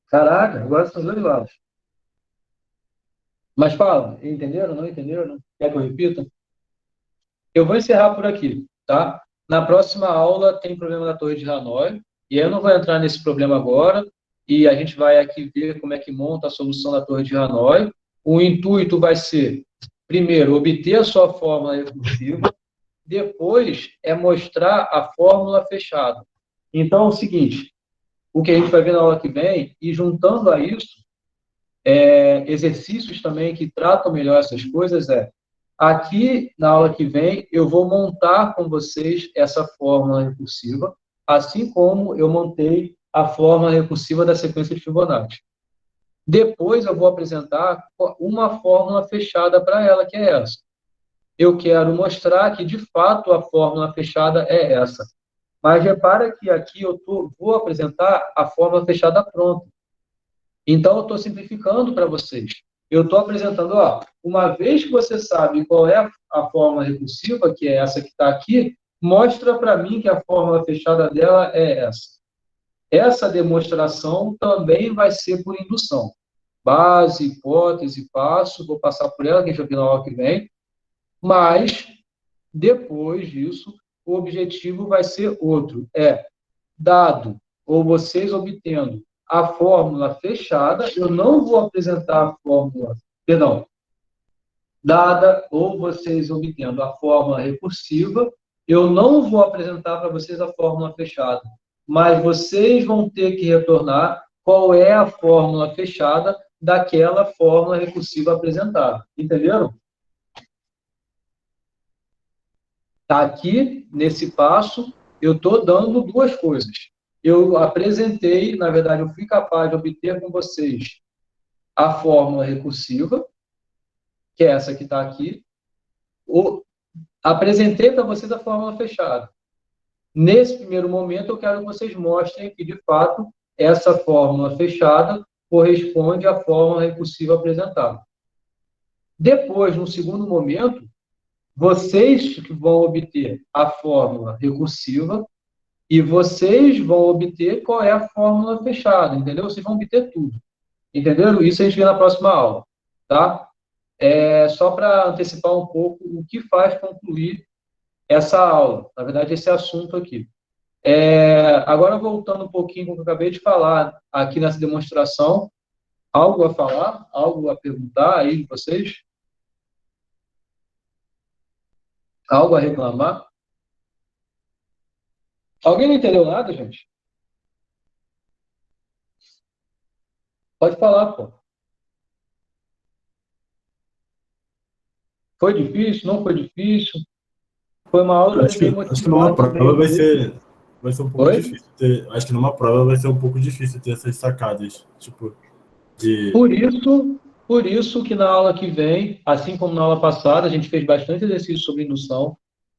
Caraca, agora são dois lados. Mas fala, entenderam? Não entenderam? Quer que eu repita? Eu vou encerrar por aqui, tá? Na próxima aula tem problema da Torre de Hanoi, e eu não vou entrar nesse problema agora, e a gente vai aqui ver como é que monta a solução da Torre de Hanoi. O intuito vai ser, primeiro, obter a sua fórmula recursiva, depois é mostrar a fórmula fechada. Então, é o seguinte, o que a gente vai ver na aula que vem, e juntando a isso, exercícios também que tratam melhor essas coisas, aqui, na aula que vem, eu vou montar com vocês essa fórmula recursiva, assim como eu montei a fórmula recursiva da sequência de Fibonacci. Depois eu vou apresentar uma fórmula fechada para ela, que é essa. Eu quero mostrar que, de fato, a fórmula fechada é essa. Mas repara que aqui eu vou apresentar a fórmula fechada pronta. Então, eu estou simplificando para vocês. Eu estou apresentando, uma vez que você sabe qual é a fórmula recursiva, que é essa que está aqui, mostra para mim que a fórmula fechada dela é essa. Essa demonstração também vai ser por indução. Base, hipótese, passo, vou passar por ela, que a gente vai ver na aula que vem. Mas, depois disso, o objetivo vai ser outro. Dado, ou vocês obtendo a fórmula fechada, eu não vou apresentar a fórmula, dada, ou vocês obtendo a fórmula recursiva, eu não vou apresentar para vocês a fórmula fechada, mas vocês vão ter que retornar qual é a fórmula fechada daquela fórmula recursiva apresentada. Entenderam? Aqui, nesse passo, eu estou dando duas coisas. eu apresentei, na verdade, eu fui capaz de obter com vocês a fórmula recursiva, que é essa que está aqui. Apresentei para vocês a fórmula fechada. Nesse primeiro momento, eu quero que vocês mostrem que, de fato, essa fórmula fechada corresponde à fórmula recursiva apresentada. Depois, no segundo momento, vocês que vão obter a fórmula recursiva e vocês vão obter qual é a fórmula fechada, entendeu? Vocês vão obter tudo, entenderam? Isso a gente vê na próxima aula, tá? Só para antecipar um pouco o que faz concluir essa aula, na verdade, esse assunto aqui. Agora, voltando um pouquinho com o que eu acabei de falar aqui nessa demonstração, algo a falar, algo a perguntar aí de vocês? Algo a reclamar? Alguém não entendeu nada, gente? Pode falar, pô. Foi difícil? Não foi difícil? Foi uma aula que eu tentei Acho que numa motivar prova também vocês. vai ser um pouco Oi? difícil ter. Acho que numa prova vai ser um pouco difícil ter essas sacadas, tipo, de. Por isso que na aula que vem, assim como na aula passada, a gente fez bastante exercício sobre indução.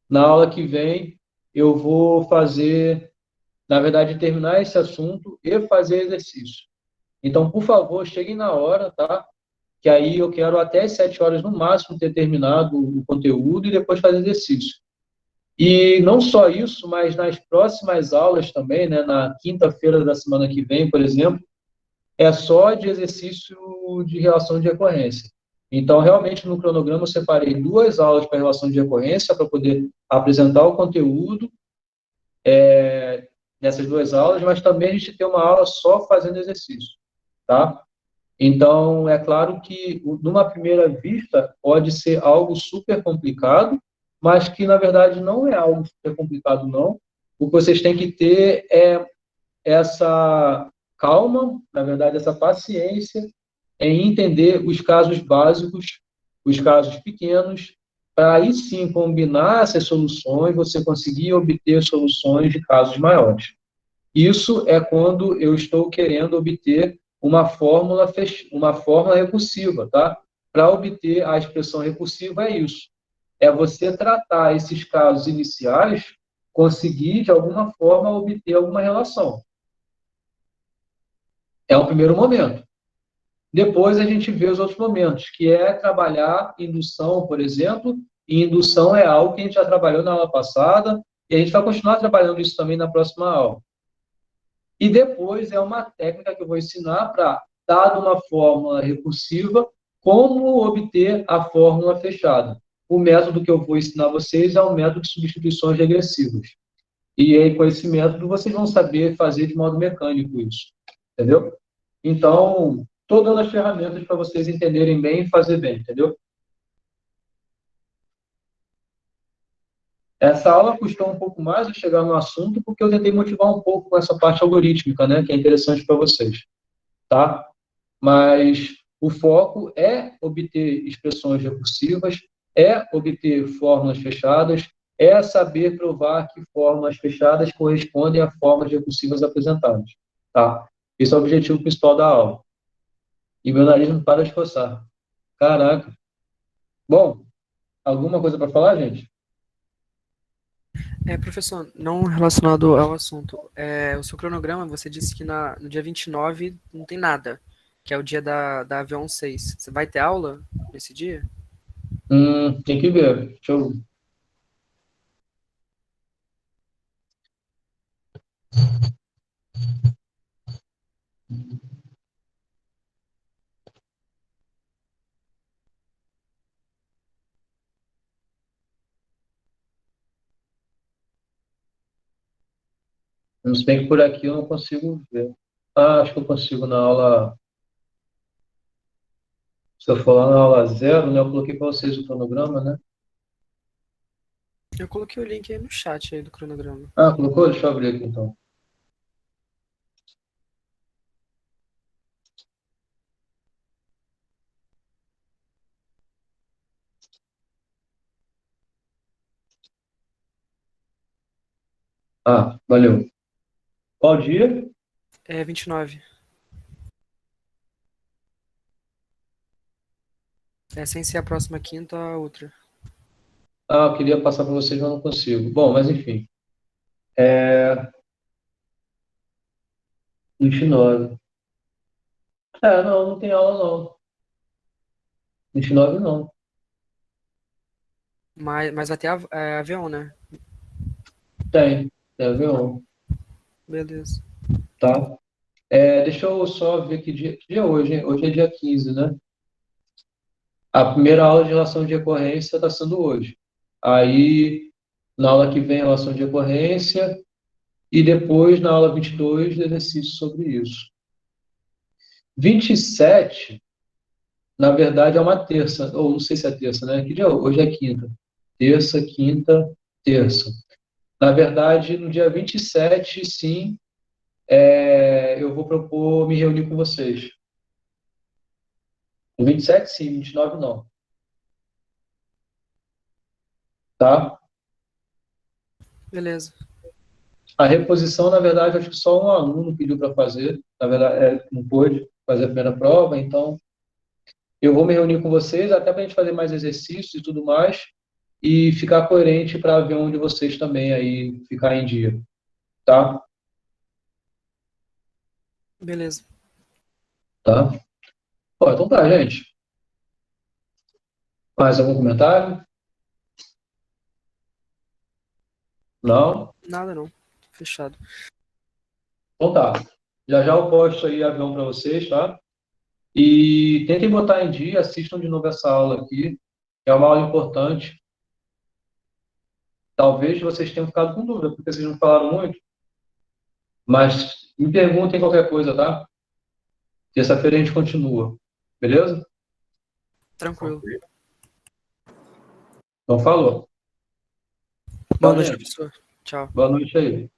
Na aula que vem, eu vou fazer, na verdade, terminar esse assunto e fazer exercício. Então, por favor, cheguem na hora, tá? Que aí eu quero até as 7 horas no máximo ter terminado o conteúdo e depois fazer exercício. E não só isso, mas nas próximas aulas também, né, na quinta-feira da semana que vem, por exemplo, é só de exercício de relação de recorrência. Então, realmente, no cronograma, eu separei 2 aulas para relação de recorrência, para poder apresentar o conteúdo nessas 2 aulas, mas também a gente tem uma aula só fazendo exercício, tá? Então, é claro que, numa primeira vista, pode ser algo super complicado, mas que, na verdade, não é algo super complicado, não. O que vocês têm que ter é essa calma, na verdade, essa paciência em entender os casos básicos, os casos pequenos, para aí sim combinar essas soluções, você conseguir obter soluções de casos maiores. Isso é quando eu estou querendo obter uma fórmula recursiva, tá? Para obter a expressão recursiva é isso. É você tratar esses casos iniciais, conseguir de alguma forma obter alguma relação. É o primeiro momento. Depois a gente vê os outros momentos, que é trabalhar indução, por exemplo, e indução é algo que a gente já trabalhou na aula passada, e a gente vai continuar trabalhando isso também na próxima aula. E depois é uma técnica que eu vou ensinar para, dada uma fórmula recursiva, como obter a fórmula fechada. O método que eu vou ensinar vocês é o método de substituições regressivas. E aí, com esse método, vocês vão saber fazer de modo mecânico isso. Entendeu? Então, estou dando as ferramentas para vocês entenderem bem e fazer bem, entendeu? Essa aula custou um pouco mais de chegar no assunto, porque eu tentei motivar um pouco com essa parte algorítmica, né, que é interessante para vocês, tá? Mas o foco é obter expressões recursivas, é obter fórmulas fechadas, é saber provar que fórmulas fechadas correspondem a fórmulas recursivas apresentadas, tá? Esse é o objetivo principal da aula. E meu nariz não para de coçar. Caraca. Bom, alguma coisa para falar, gente? Professor, não relacionado ao assunto, o seu cronograma, você disse que no dia 29 não tem nada, que é o dia da Avião 6. Você vai ter aula nesse dia? Tem que ver. Deixa eu... Se bem que por aqui eu não consigo ver. Ah, acho que eu consigo na aula. Se eu for lá na aula 0, né? Eu coloquei para vocês o cronograma, né? Eu coloquei o link aí no chat aí do cronograma. Ah, colocou? Deixa eu abrir aqui então. Ah, valeu. Qual dia? É 29. É sem ser a próxima quinta, a outra. Ah, eu queria passar para vocês, mas não consigo. Bom, mas enfim. 29. Não, não tem aula não. 29 não. Mas vai ter avião, né? Tem avião, Beleza. tá? Deixa eu só ver que dia é hoje, hein? Hoje é dia 15, né? A primeira aula de relação de recorrência está sendo hoje. Aí, na aula que vem, relação de recorrência, e depois, na aula 22, exercício sobre isso. 27, na verdade, é uma terça, ou não sei se é terça, né? Que dia? Hoje é quinta. Terça, quinta, terça. Na verdade, no dia 27, sim, eu vou propor me reunir com vocês. No 27, sim, 29 não. Tá? Beleza. A reposição, na verdade, acho que só um aluno pediu para fazer. Na verdade, não pôde fazer a primeira prova, então eu vou me reunir com vocês até para a gente fazer mais exercícios e tudo mais e ficar coerente para ver onde vocês também aí ficar em dia, tá? Beleza. Tá? Bom, então tá, gente. Mais algum comentário? Não? Nada não. Fechado. Então tá. Já já eu posto aí avião para vocês, tá? E tentem botar em dia, assistam de novo essa aula aqui, que é uma aula importante. Talvez vocês tenham ficado com dúvida, porque vocês não falaram muito, mas me perguntem qualquer coisa, tá? Terça-feira a gente continua, beleza? Tranquilo. Então falou. Boa Tchau, noite, gente. professor. Tchau. Boa noite aí.